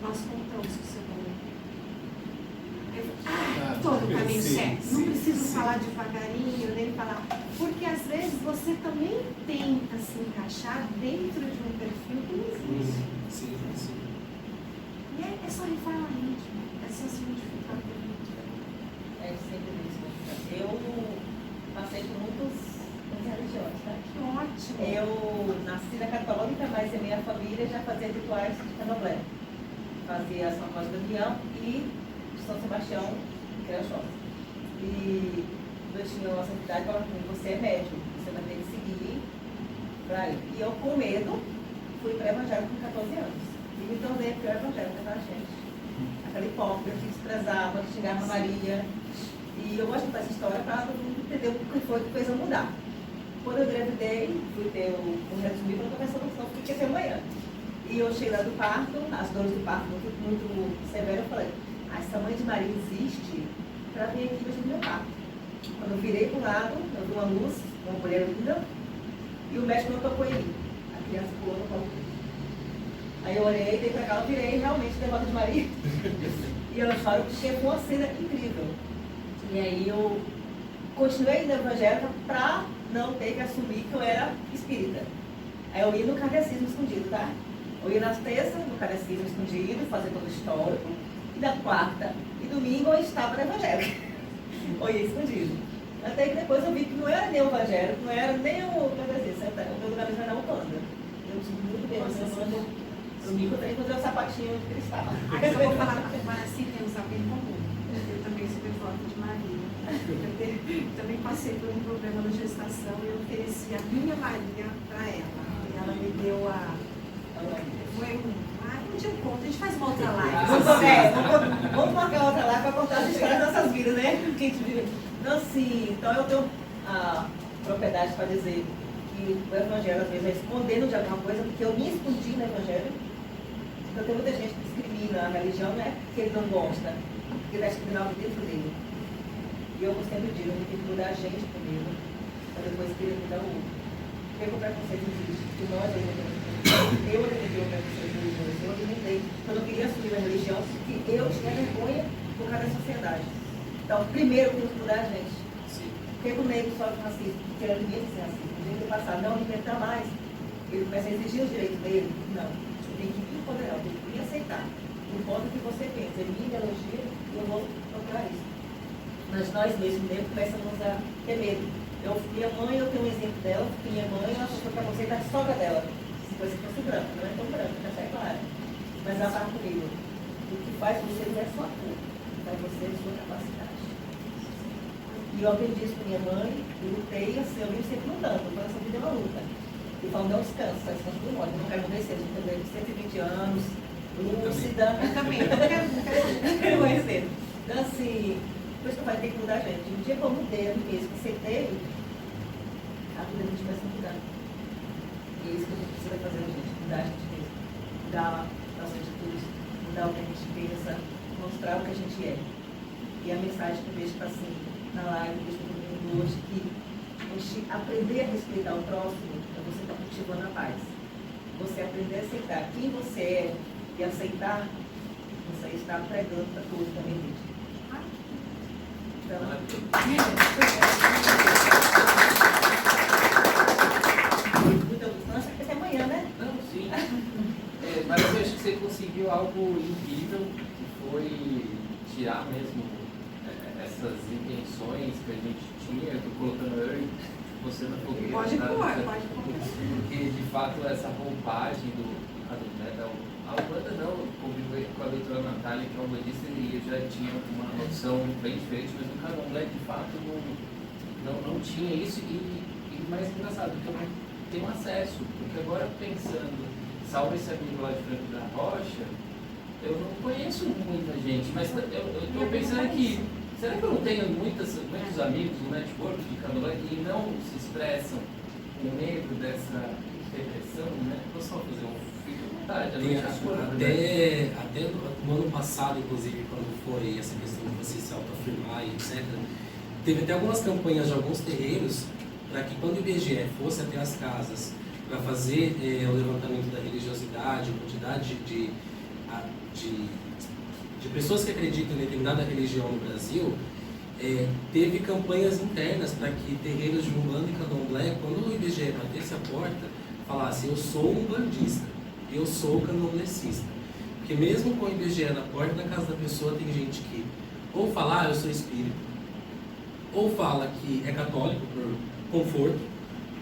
nós contamos com o seu nome. Eu falei, estou no caminho certo, não preciso falar devagarinho, nem falar, porque às vezes você também tenta se encaixar dentro de um perfil que não existe. Sim. E é só reforma íntima, é só se modificar por íntima. É sempre isso. Eu passei por muitos religiões, né? Que ótimo! Eu nasci na Católica, mas a minha família já fazia rituais de candomblé. Fazia São Paulo do União e São Sebastião, que era Xós. E eu tinha uma santidade falando comigo, você é médium, você vai ter que seguir para ir. E eu, com medo, fui para o Evangelho com 14 anos. E me tornei a pior evangélica da gente. Aquela hipócrita que desprezava, que xingava Maria. E eu gosto de contar essa história para todo mundo entender o que foi que fez eu mudar. Quando eu engravidei, fui ter o resumir para começar a solução, porque ia ser amanhã. E eu cheguei lá do parto, as dores do parto muito severas, eu falei, essa mãe de Maria existe para vir aqui no meu parto. Quando eu virei para o lado, eu vi uma luz, uma mulher linda, e o médico não tocou em mim. A criança pulou no colo. Aí eu olhei, dei para cá, eu virei realmente devota de Maria. E eu choro porque foi uma cena incrível. E aí eu continuei no evangelho para não ter que assumir que eu era espírita. Aí eu ia no catecismo escondido, tá? Eu ia nas terças, no catecismo escondido, fazer todo o histórico. E na quarta e domingo eu estava no evangelho. Eu ia escondido. Até que depois eu vi que não era nem o evangelho, não era nem o catecismo. O meu lugar era na Umbanda. Eu tive muito bem, domingo eu tenho que fazer o sapatinho de cristal. Aí eu vou falar para assim, temos algo em comum. Eu também sou devota de Maria. Eu também passei por um problema na gestação e eu ofereci a minha Maria para ela. E ela me deu a... Foi um dia eu conto, a gente faz uma outra live. Vamos marcar outra live para contar as histórias das nossas vidas, né? Então, assim, então eu tenho a propriedade para dizer que o evangelho às vezes é escondendo de alguma coisa, porque eu me escondi no evangelho. Então tem muita gente que discrimina a religião, não é porque ele não gosta, porque ele está discriminando algo dentro dele. E eu sempre digo, a gente tem que mudar a gente primeiro, para depois querer mudar o outro. Porque o preconceito existe, que nós alimentamos. Eu alimentei o preconceito religioso, eu alimentei. Eu não queria assumir a religião, porque eu tinha vergonha por causa da sociedade. Então, primeiro temos que mudar a gente. Porque o negro sofre racismo, porque ele alimenta esse racismo. Ele tem que passar, não alimentar mais. Ele começa a exigir os direitos dele. Não. Você tem que me empoderar, tem que me aceitar. Não importa o que você pensa, é minha ideologia e eu vou procurar isso. Mas nós mesmos começamos a ter medo. Minha mãe, eu tenho um exemplo dela, minha mãe, ela sofreu preconceito da sogra dela. Se fosse branca, não é tão branca, já é claro. Mas ela fala comigo, o que faz você não é sua cor, faz você a sua capacidade. E eu aprendi isso com minha mãe, e lutei assim, eu vivo sempre lutando, porque essa vida é uma luta. E falo, não descansa, descansa do morte, não quero morrer cedo, eu tenho 120 anos, lúcida. Eu também, não quero conhecer. Então assim, Por isso que eu falei, tem que mudar a gente. No dia que eu mudei, eu mesmo aceitei, a vida a gente vai se mudar. E é isso que a gente precisa fazer, gente, mudar a gente mesmo. Mudar nossas atitudes, mudar o que a gente pensa, mostrar o que a gente é. E a mensagem que eu deixo para assim, na live, deixo para todo mundo hoje, que a gente aprender a respeitar o próximo, é você estar cultivando a paz. Você aprender a aceitar quem você é e aceitar, você está pregando para todos também, gente. Então, muita distância, porque até amanhã, né? Não, sim. Mas eu acho que você conseguiu algo incrível, que foi tirar mesmo essas intenções que a gente tinha. Eu estou colocando eu e você na fogueira. Pode tá? pôr, pode pôr. Porque, de fato, essa roupagem a Umbanda não, convivi com a doutora Natália, que é umbandista, e eu já tinha uma noção bem diferente, mas no Candomblé, de fato, não tinha isso. E mais engraçado, que eu não tenho acesso, porque agora pensando, salvo esse amigo lá de Franco da Rocha, eu não conheço muita gente, mas eu estou pensando aqui, será que eu não tenho muitos amigos no network de Candomblé que não se expressam com medo dessa repressão, né? Vou só fazer fica à vontade, Até no ano passado, inclusive, quando foi essa questão de você se autoafirmar e etc., teve até algumas campanhas de alguns terreiros para que quando o IBGE fosse até as casas para fazer o levantamento da religiosidade, a quantidade de pessoas que acreditam em determinada religião no Brasil, teve campanhas internas para que terreiros de Umbanda e Candomblé, quando o IBGE batesse a porta, falasse: eu sou umbandista, eu sou candomblessista. Porque mesmo com o IBGE na porta da casa da pessoa, tem gente que ou fala: eu sou espírita, ou fala que é católico por conforto,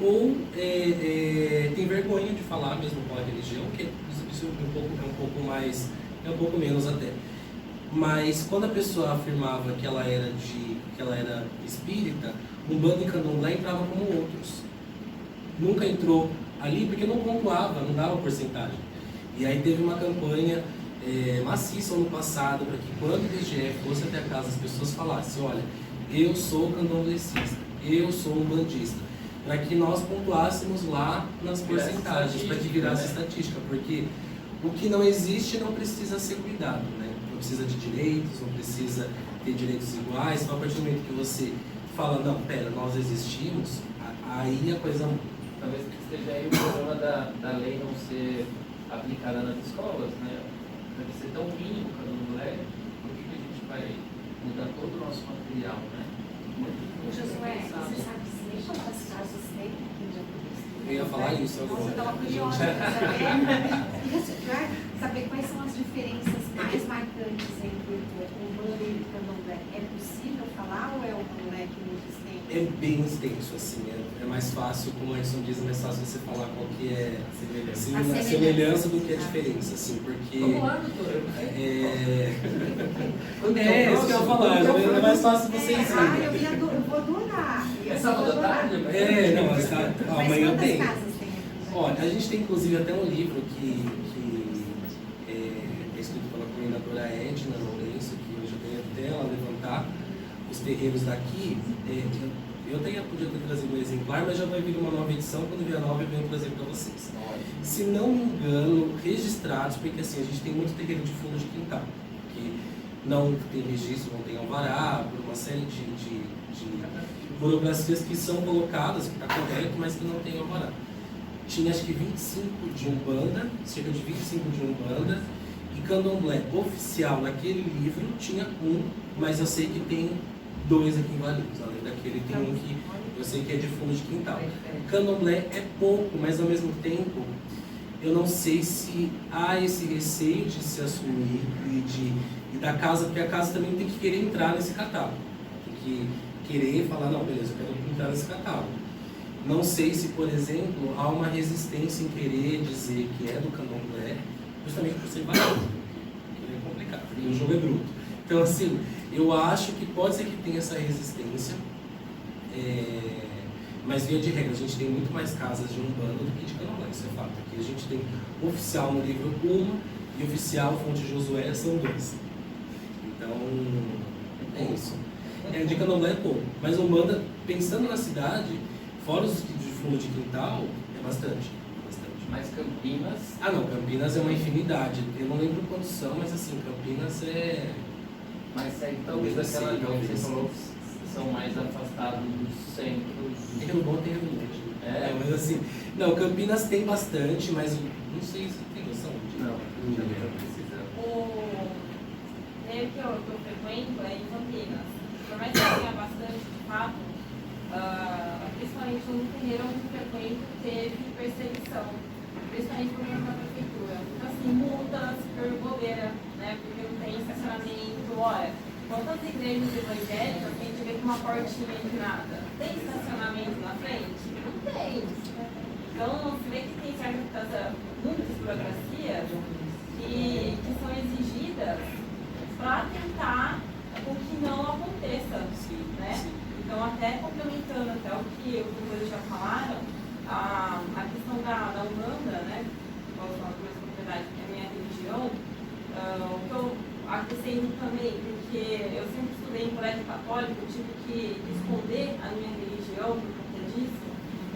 ou tem vergonha de falar mesmo qual é a religião, que isso é um pouco menos até. Mas quando a pessoa afirmava que ela era espírita, Umbanda e Candomblé entrava como outros. Nunca entrou ali porque não pontuava, não dava porcentagem. E aí teve uma campanha maciça ano passado para que quando o IBGE fosse até a casa as pessoas falassem: olha, eu sou candomblessista, eu sou umbandista, para que nós pontuássemos lá nas porcentagens, para que virasse estatística, porque o que não existe não precisa ser cuidado, né? Não precisa de direitos, não precisa ter direitos iguais. Então, a partir do momento que você fala: não, pera, nós existimos, aí a coisa muda. Talvez esteja aí o problema da lei não ser aplicada nas escolas, né? Deve ser tão mínimo o Candomblé, por que a gente vai mudar todo o nosso material, né? Josué, você sabe dizer quantas casas tem aqui de Apocalipse? Eu ia falar isso agora. Nossa, eu estava curiosa para saber quais são as diferenças mais marcantes entre o Umbanda e o Candomblé. É possível falar ou é um moleque muito extenso? É bem extenso, assim, é mais fácil, como o Edson diz, é mais fácil você falar qual que é a semelhança do que a diferença, assim, porque... Vamos lá, doutor. Isso que eu ia falar, é mais fácil vocês eu verem. vou adorar. É sábado à tarde? Mas amanhã quantas tem. casas tem aqui? Olha, a gente tem inclusive até um livro que é escrito pela comendadora Edna Lourenço, que hoje eu tenho até ela levantar os terreiros daqui. Eu até podia ter trazido um exemplar, mas já vai vir uma nova edição. Quando vier a nova, eu venho trazer para vocês. Se não me engano, registrados, porque assim, a gente tem muito terreiro de fundo de quintal, que não tem registro, não tem alvará, por uma série de burocracias que são colocadas, que está correto, mas que não tem alvará. Tinha acho que 25 de Umbanda, cerca de 25 de Umbanda, e Candomblé oficial naquele livro tinha um, mas eu sei que tem 2 aqui em Valinhos. Além daquele tem um que eu sei que é de fundo de quintal. Candomblé é pouco, mas ao mesmo tempo eu não sei se há esse receio de se assumir e da casa, porque a casa também tem que querer entrar nesse catálogo. Tem que querer falar: não, beleza, eu quero entrar nesse catálogo. Não sei se, por exemplo, há uma resistência em querer dizer que é do Candomblé, justamente por ser barato, porque é complicado, porque o jogo é bruto. Então, assim, eu acho que pode ser que tenha essa resistência, mas via de regra, a gente tem muito mais casas de Umbanda do que de Candomblé, isso é fato. Aqui a gente tem oficial no livro 1 e oficial fonte Josué são 2. Então, é isso. de candomblé é pouco. Mas Umbanda, pensando na cidade, fora os de fundo de quintal, é bastante. Mas Campinas... Ah não, Campinas é uma infinidade. Eu não lembro quantos são, mas assim, Campinas é... Mas aí talvez aquela região que você falou são mais afastados dos centros. Tem Rio Bom, tem Rio Grande. É, Mas assim, não, Campinas tem bastante, mas não sei se tem noção de... Não, não precisa. O meio que eu frequento é em Campinas. Por mais que tenha bastante, de fato, principalmente no terreiro onde eu frequento, teve perseguição, principalmente por meio da prefeitura. Então, assim, multas por bobeira, né? Porque não tem estacionamento. Olha, quantas igrejas evangélicas a gente vê com uma portinha de nada? Tem estacionamento na frente? Não tem. Então, você vê que tem muitas burocracias que são exigidas para tentar o que não aconteça, né? Então, até complementando até o que vocês já falaram, a questão da Umbanda, né? Posso falar com mais propriedade, que é a minha religião, o que eu acrescento também, porque eu sempre estudei em colégio católico, eu tive que esconder a minha religião por conta disso.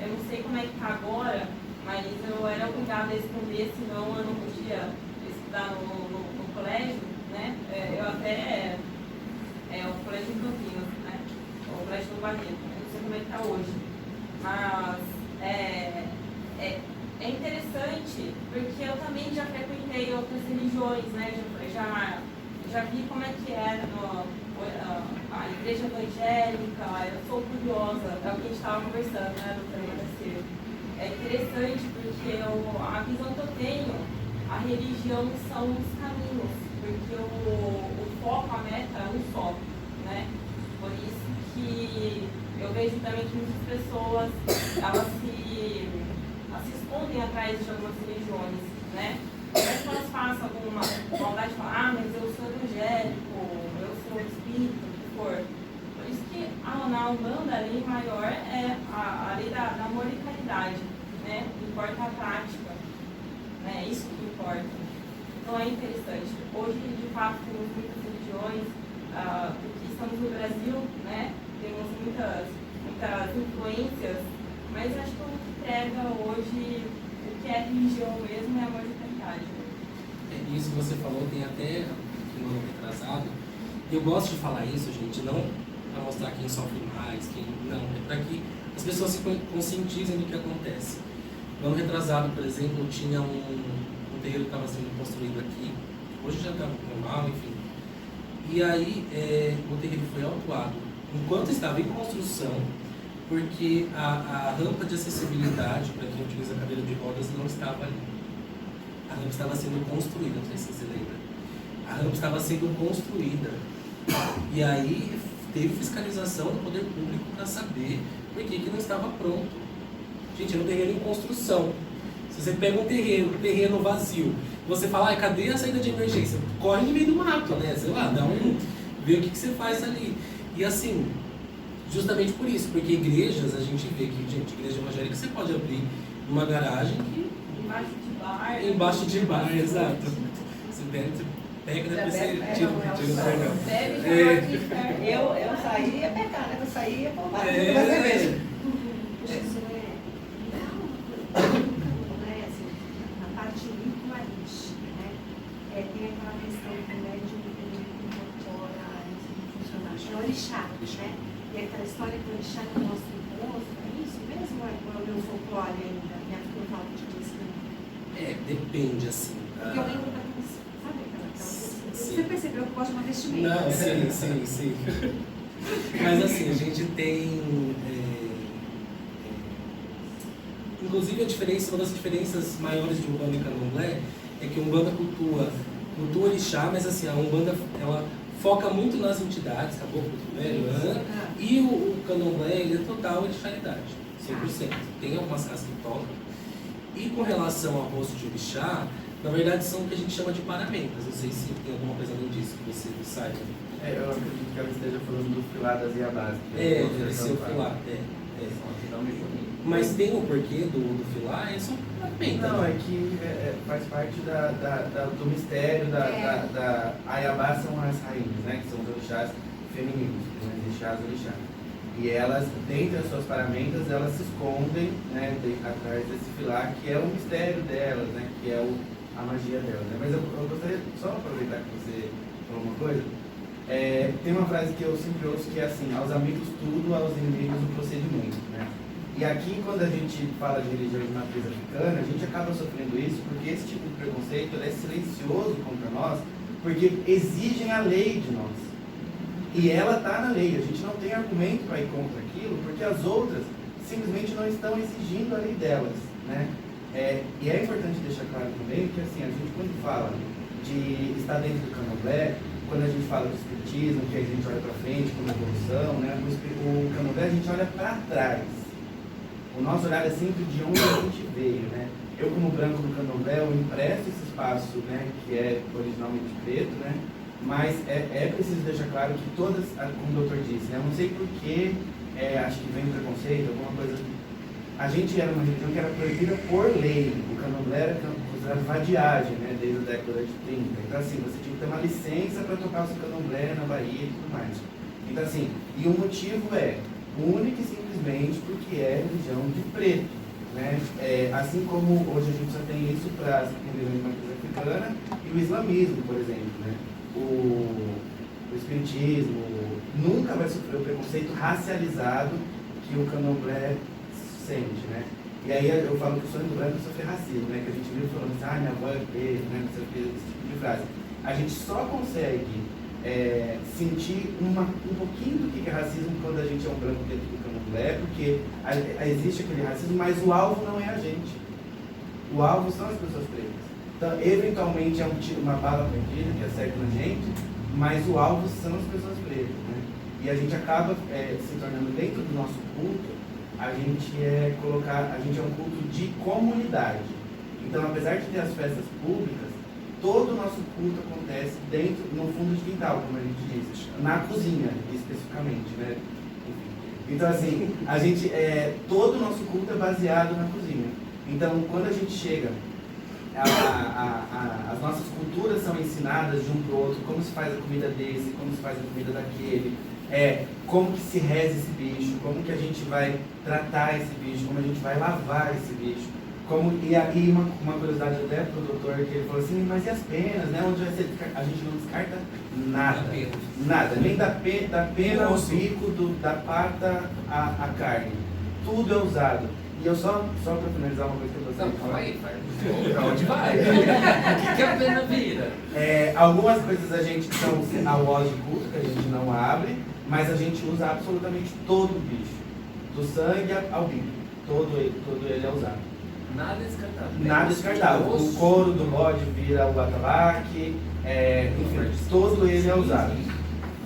Eu não sei como é que está agora, mas eu era obrigada a esconder, senão eu não podia estudar no colégio, né? Eu até... o colégio em Campinas, né? O colégio do Barreto, eu não sei como é que está hoje. Mas é interessante, porque eu também já frequentei outras religiões, né? Já vi como é que era a igreja evangélica, eu sou curiosa, é o que a gente estava conversando, né, doutora Marcelo? É interessante porque a visão que eu tenho, a religião são os caminhos, porque o foco, a meta é um só, né? Por isso que eu vejo também que muitas pessoas, elas se escondem atrás de algumas religiões, né? Mas que elas façam alguma maldade de falar, mas eu sou evangélico, eu sou espírita, o que for. Por isso que na Umbanda a lei maior é a lei da moralidade, né? Importa a prática, né? É isso que importa. Então é interessante. Hoje, de fato, temos muitas religiões, porque estamos no Brasil, né? Temos muitas influências, mas acho que o que prega hoje, o que é religião mesmo, é a moralidade. Isso que você falou tem até aqui no ano retrasado. Eu gosto de falar isso, gente, não para mostrar quem sofre mais, não, é para que as pessoas se conscientizem do que acontece. No ano retrasado, por exemplo, tinha um terreiro que estava sendo construído aqui, hoje já está normal, enfim. E aí o terreiro foi autuado enquanto estava em construção, porque a rampa de acessibilidade para quem utiliza a cadeira de rodas não estava ali. A rampa estava sendo construída, não sei se você lembra. A rampa estava sendo construída. E aí teve fiscalização do poder público para saber por que não estava pronto. Gente, era um terreno em construção. Se você pega um terreno vazio, você fala, cadê a saída de emergência? Corre no meio do mato, né? Sei lá, vê o que você faz ali. E assim, justamente por isso, porque igrejas, a gente vê que, gente, igreja evangélica você pode abrir uma garagem que... Embaixo de bar, exato. Você pega, depois você tira o perdão. Eu saí é pecar, né? Eu saí é por baixo. Na parte ritualística, né? Tem aquela questão também de incorpora funcionário. É orixá, né? E aquela história que o orixá não mostra o rosto, é isso mesmo? Ou é o meu folclore ainda? Minha filha fala de isso. Depende, assim. Porque eu lembro da... Sabe aquela... Você percebeu que eu gosto de uma vestimenta? Não, sim. Mas assim, a gente tem... inclusive uma das diferenças maiores de Umbanda e Candomblé é que a Umbanda cultua orixá, mas assim, a Umbanda ela foca muito nas entidades, caboclo, velho, e o Candomblé ele é total orixalidade, 100%. Tem algumas casas que tocam. E com relação ao rosto de orixá, na verdade são o que a gente chama de paramentas. Não sei se tem alguma coisa além disso que você saiba. Eu acredito que ela esteja falando do filar das Iabás. Esse é o filar. Mas tem o porquê do filar? É só paramenta. Não, é que faz parte do mistério da Iabás, são as rainhas, né? Que são os orixás femininos, que não existe as orixás. E elas, dentre as suas paramentas, elas se escondem, né, atrás desse filar, que é o mistério delas, né, que é a magia delas. Né? Mas eu gostaria só de aproveitar que você falou uma coisa. Tem uma frase que eu sempre ouço que é assim: aos amigos tudo, aos inimigos o procedimento. Né? E aqui, quando a gente fala de religião de matriz africana, a gente acaba sofrendo isso porque esse tipo de preconceito é silencioso contra nós, porque exigem a lei de nós. E ela está na lei, a gente não tem argumento para ir contra aquilo, porque as outras simplesmente não estão exigindo a lei delas. Né? E é importante deixar claro também que assim, a gente quando fala de estar dentro do candomblé, quando a gente fala do espiritismo, que a gente olha para frente como evolução, né? O candomblé a gente olha para trás. O nosso olhar é sempre de onde a gente veio, né? Eu, como branco do candomblé, eu empresto esse espaço, né, que é originalmente preto, né? Mas é preciso deixar claro que todas, como o doutor disse, né? Eu não sei porquê, acho que vem um preconceito, alguma coisa. A gente era uma religião que era proibida por lei. O candomblé era considerado vadiagem, né? Desde a década de 30. Então, assim, você tinha que ter uma licença para tocar o seu candomblé na Bahia e tudo mais. Então, assim, e o motivo é único e simplesmente porque é religião de preto, né? Assim como hoje a gente só tem isso para as religiões de matriz africana e o islamismo, por exemplo, né? O espiritismo nunca vai sofrer o preconceito racializado que o candomblé sente, né? E aí eu falo que o sonho do branco é sofrer racismo, né? Que a gente vive falando assim, minha avó é preta, né? Esse tipo de frase. A gente só consegue sentir um pouquinho do que é racismo quando a gente é um branco dentro do candomblé, porque existe aquele racismo, mas o alvo não é a gente. O alvo são as pessoas pretas. Então, eventualmente é uma bala perdida que acerta na gente, mas o alvo são as pessoas pretas, né? E a gente acaba se tornando, dentro do nosso culto, a gente é um culto de comunidade. Então, apesar de ter as festas públicas, todo o nosso culto acontece dentro, no fundo de quintal, como a gente diz, na cozinha, especificamente, né? Então, assim, todo o nosso culto é baseado na cozinha. Então, quando a gente chega, as nossas culturas são ensinadas de um para o outro, como se faz a comida desse, como se faz a comida daquele, como que se reza esse bicho, como que a gente vai tratar esse bicho, como a gente vai lavar esse bicho. E aí uma curiosidade até para o doutor, que ele falou assim, mas e as penas, né? Onde vai ser? A gente não descarta nada. Nada, nem da pena ao bico, da pata à carne. Tudo é usado. E eu só para finalizar uma coisa que eu gostaria de falar. Calma aí, pai. Pra onde vai? O que a pena vira? Algumas coisas a gente são a voz de culto, que a gente não abre, mas a gente usa absolutamente todo o bicho. Do sangue ao bico. Todo ele é usado. Nada descartável. Nada descartável. O couro do bode vira o atabaque, enfim, todo ele é usado.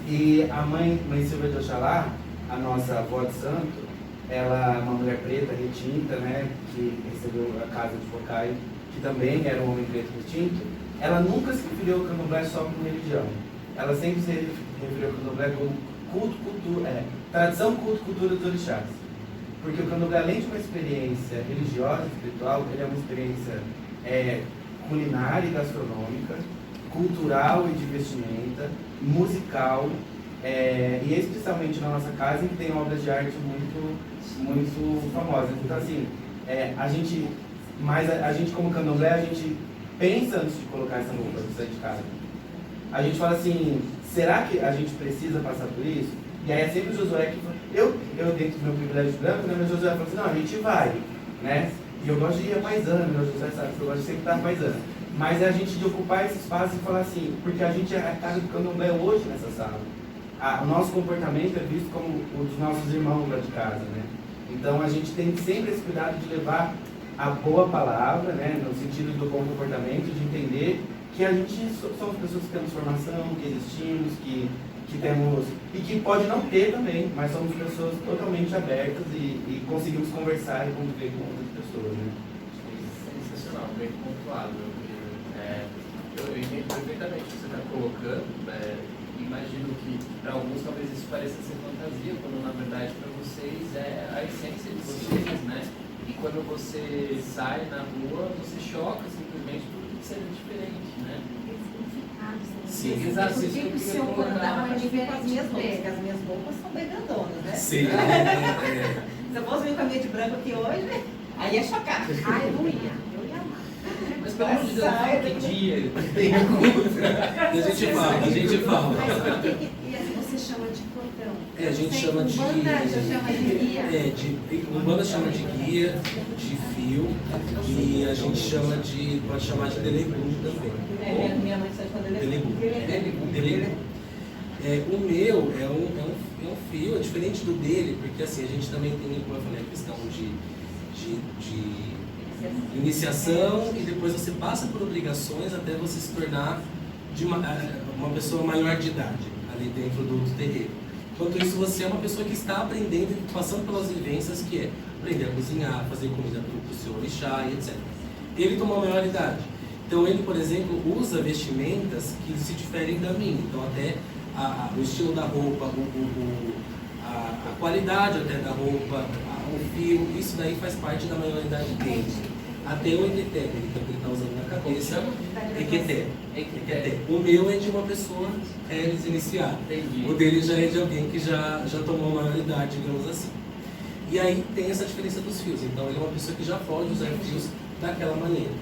E a mãe Silvia de Oxalá, a nossa avó de santo, ela é uma mulher preta, retinta, né, que recebeu a casa de Focai, que também era um homem preto retinto. Ela nunca se referiu ao candomblé só como religião. Ela sempre se referiu ao candomblé como tradição, culto, cultura dos orixás. Porque o candomblé, além de uma experiência religiosa, espiritual, ele é uma experiência culinária e gastronômica, cultural e de vestimenta, musical, e especialmente na nossa casa, em que tem obras de arte muito famosas. Então, assim, a gente como candomblé, a gente pensa antes de colocar essa roupa de sair de casa. A gente fala assim, será que a gente precisa passar por isso? E aí é sempre o Josué que fala, eu dentro do meu privilégio branco, né, mas o Josué fala assim, não, a gente vai, né? E eu gosto de ir a paisana, né? O Josué sabe que eu gosto de sempre estar a paisana. Mas é a gente de ocupar esse espaço e falar assim, porque a gente é a casa do candomblé hoje nessa sala. O nosso comportamento é visto como o dos nossos irmãos lá de casa, né? Então a gente tem sempre esse cuidado de levar a boa palavra, né? No sentido do bom comportamento, de entender que a gente somos pessoas que temos formação, que existimos, que temos, e que pode não ter também, mas somos pessoas totalmente abertas e conseguimos conversar e conviver com outras pessoas, né? Sensacional, bem pontuado. Eu entendo perfeitamente o que você está colocando. Imagino que para alguns talvez isso pareça ser fantasia, quando na verdade para vocês é a essência de vocês, né? E quando você sai na rua, você choca simplesmente por seja diferente, né? significados. Né? Sim. Exato, Por isso que que eu o queria seu colocar. cordão é Com as diferente minhas roupas, dele? porque as minhas roupas são bem grandonas, né? Sim. Se eu fosse vir com a minha de branco aqui hoje, aí ia chocar. Ah, eu não ia. Eu ia amar. Mas pelo amor de Deus, Sai, que dia tem a contra. A gente fala. Mas por que você chama de cordão? É, a gente Sei, chama de. Umbanda chama de guia. Umbanda chama de guia, de fio, e a gente chama de. Pode chamar de delegu também. Minha mãe só chama Delegu. Delegu. O meu é um fio, é diferente do dele, porque assim, a gente também tem, como eu falei, a questão de iniciação, e depois você passa por obrigações até você se tornar de uma pessoa maior de idade, ali dentro do terreiro. Enquanto isso, você é uma pessoa que está aprendendo e passando pelas vivências, que é aprender a cozinhar, fazer comida para o seu orixá e etc. Ele tomou maior idade. Então ele, por exemplo, usa vestimentas que se diferem da minha. Então até o estilo da roupa, a qualidade até da roupa, o fio, isso daí faz parte da maioridade dele. Até o Equeté, que ele está usando na cabeça. Equeté. O meu é de uma pessoa iniciada. O dele já é de alguém que já tomou a maioridade, digamos assim. E aí tem essa diferença dos fios. Então ele é uma pessoa que já pode usar fios daquela maneira.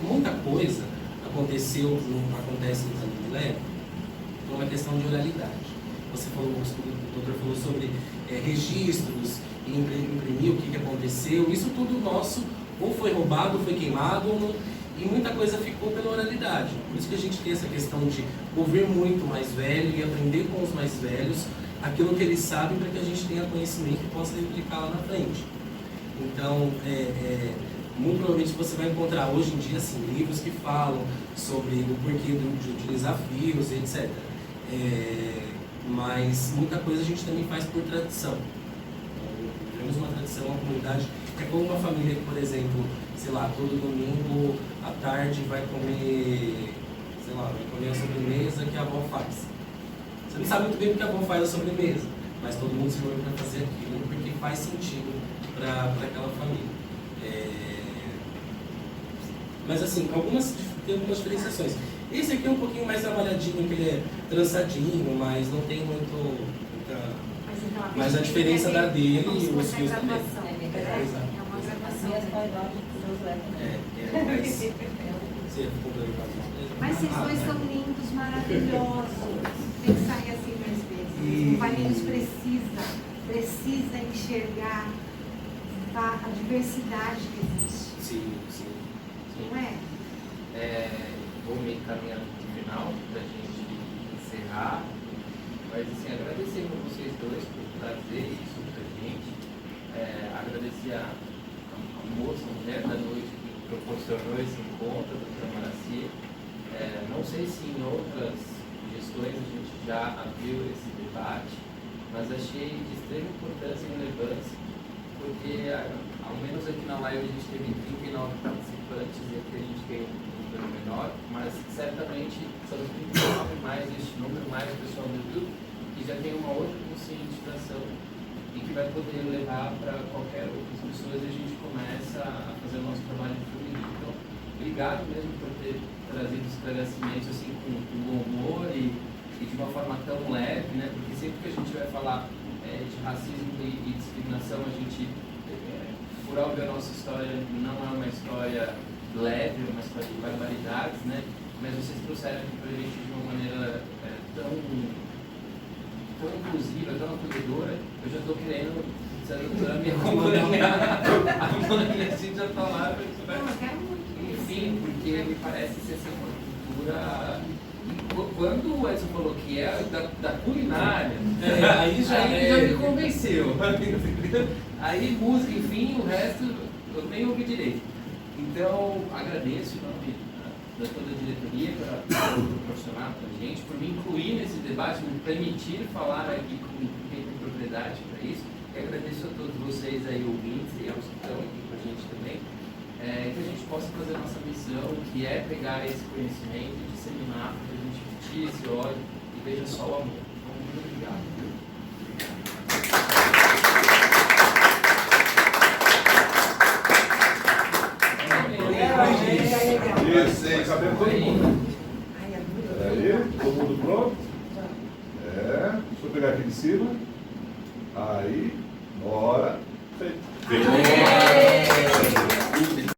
Muita coisa acontece no Candomblé por uma questão de oralidade. Você falou, o doutor falou sobre registros, e imprimir o que aconteceu. Isso tudo nosso ou foi roubado, ou foi queimado, e muita coisa ficou pela oralidade. Por isso que a gente tem essa questão de ouvir muito mais velho e aprender com os mais velhos aquilo que eles sabem, para que a gente tenha conhecimento e possa replicar lá na frente. Então, muito provavelmente você vai encontrar hoje em dia assim, livros que falam sobre o porquê de utilizar fios, etc. Mas muita coisa a gente também faz por tradição. Temos uma tradição, uma comunidade. É como uma família que, por exemplo, sei lá, todo domingo à tarde vai comer, sei lá, vai comer a sobremesa que a avó faz. Você não sabe muito bem porque a avó faz a sobremesa, mas todo mundo se reúne para fazer aquilo porque faz sentido para aquela família. Mas assim, tem algumas diferenciações. Esse aqui é um pouquinho mais trabalhadinho, que ele é trançadinho, mas não tem muita... Mas a diferença da dele e os fios também. É uma gravação. Mas vocês dois são lindos, maravilhosos. Tem que sair assim mais vezes. O Valinhos precisa enxergar a diversidade que existe. Sim. Não é? Vou me encaminhando para o final, para a gente encerrar. Mas assim, agradecer a vocês dois por trazer isso para a gente. Agradecer a moça, a mulher da noite que proporcionou esse encontro, a doutora Maraci. Não sei se em outras gestões a gente já abriu esse debate, mas achei de extrema importância e relevância, porque ao menos aqui na live a gente teve 39 participantes e aqui a gente tem um número menor, mas certamente são 39 mais este número, mais o pessoal do YouTube, que já tem uma outra conscientização e que vai poder levar para qualquer outras pessoas, e a gente começa a fazer o nosso trabalho fluido. Então, obrigado mesmo por ter trazido esclarecimentos assim com bom humor e de uma forma tão leve, né? Porque sempre que a gente vai falar de racismo e discriminação, a gente, por óbvio, a nossa história não é uma história leve, é uma história de barbaridades, né? Mas vocês trouxeram aqui para a gente de uma maneira tão inclusiva, tão acolhedora. Eu já estou querendo, se a doutora me acompanhar, a mãe assim já está lá. Enfim, porque me parece ser assim, uma cultura. Quando o Edson falou que é da culinária, aí já me convenceu. Aí música, enfim, o resto eu nem ouvi direito. Então, agradeço em nome da toda a diretoria por proporcionar para a gente, por me incluir nesse debate, me permitir falar aqui com quem tem propriedade para isso. E agradeço a todos vocês aí, ouvintes, e aos que estão aqui com a gente também, que a gente possa fazer a nossa missão, que é pegar esse conhecimento e disseminar, para a gente tire esse ódio e veja só o amor. Então, muito obrigado. Isso, cabelo todo mundo. pegar aqui de cima. Aí.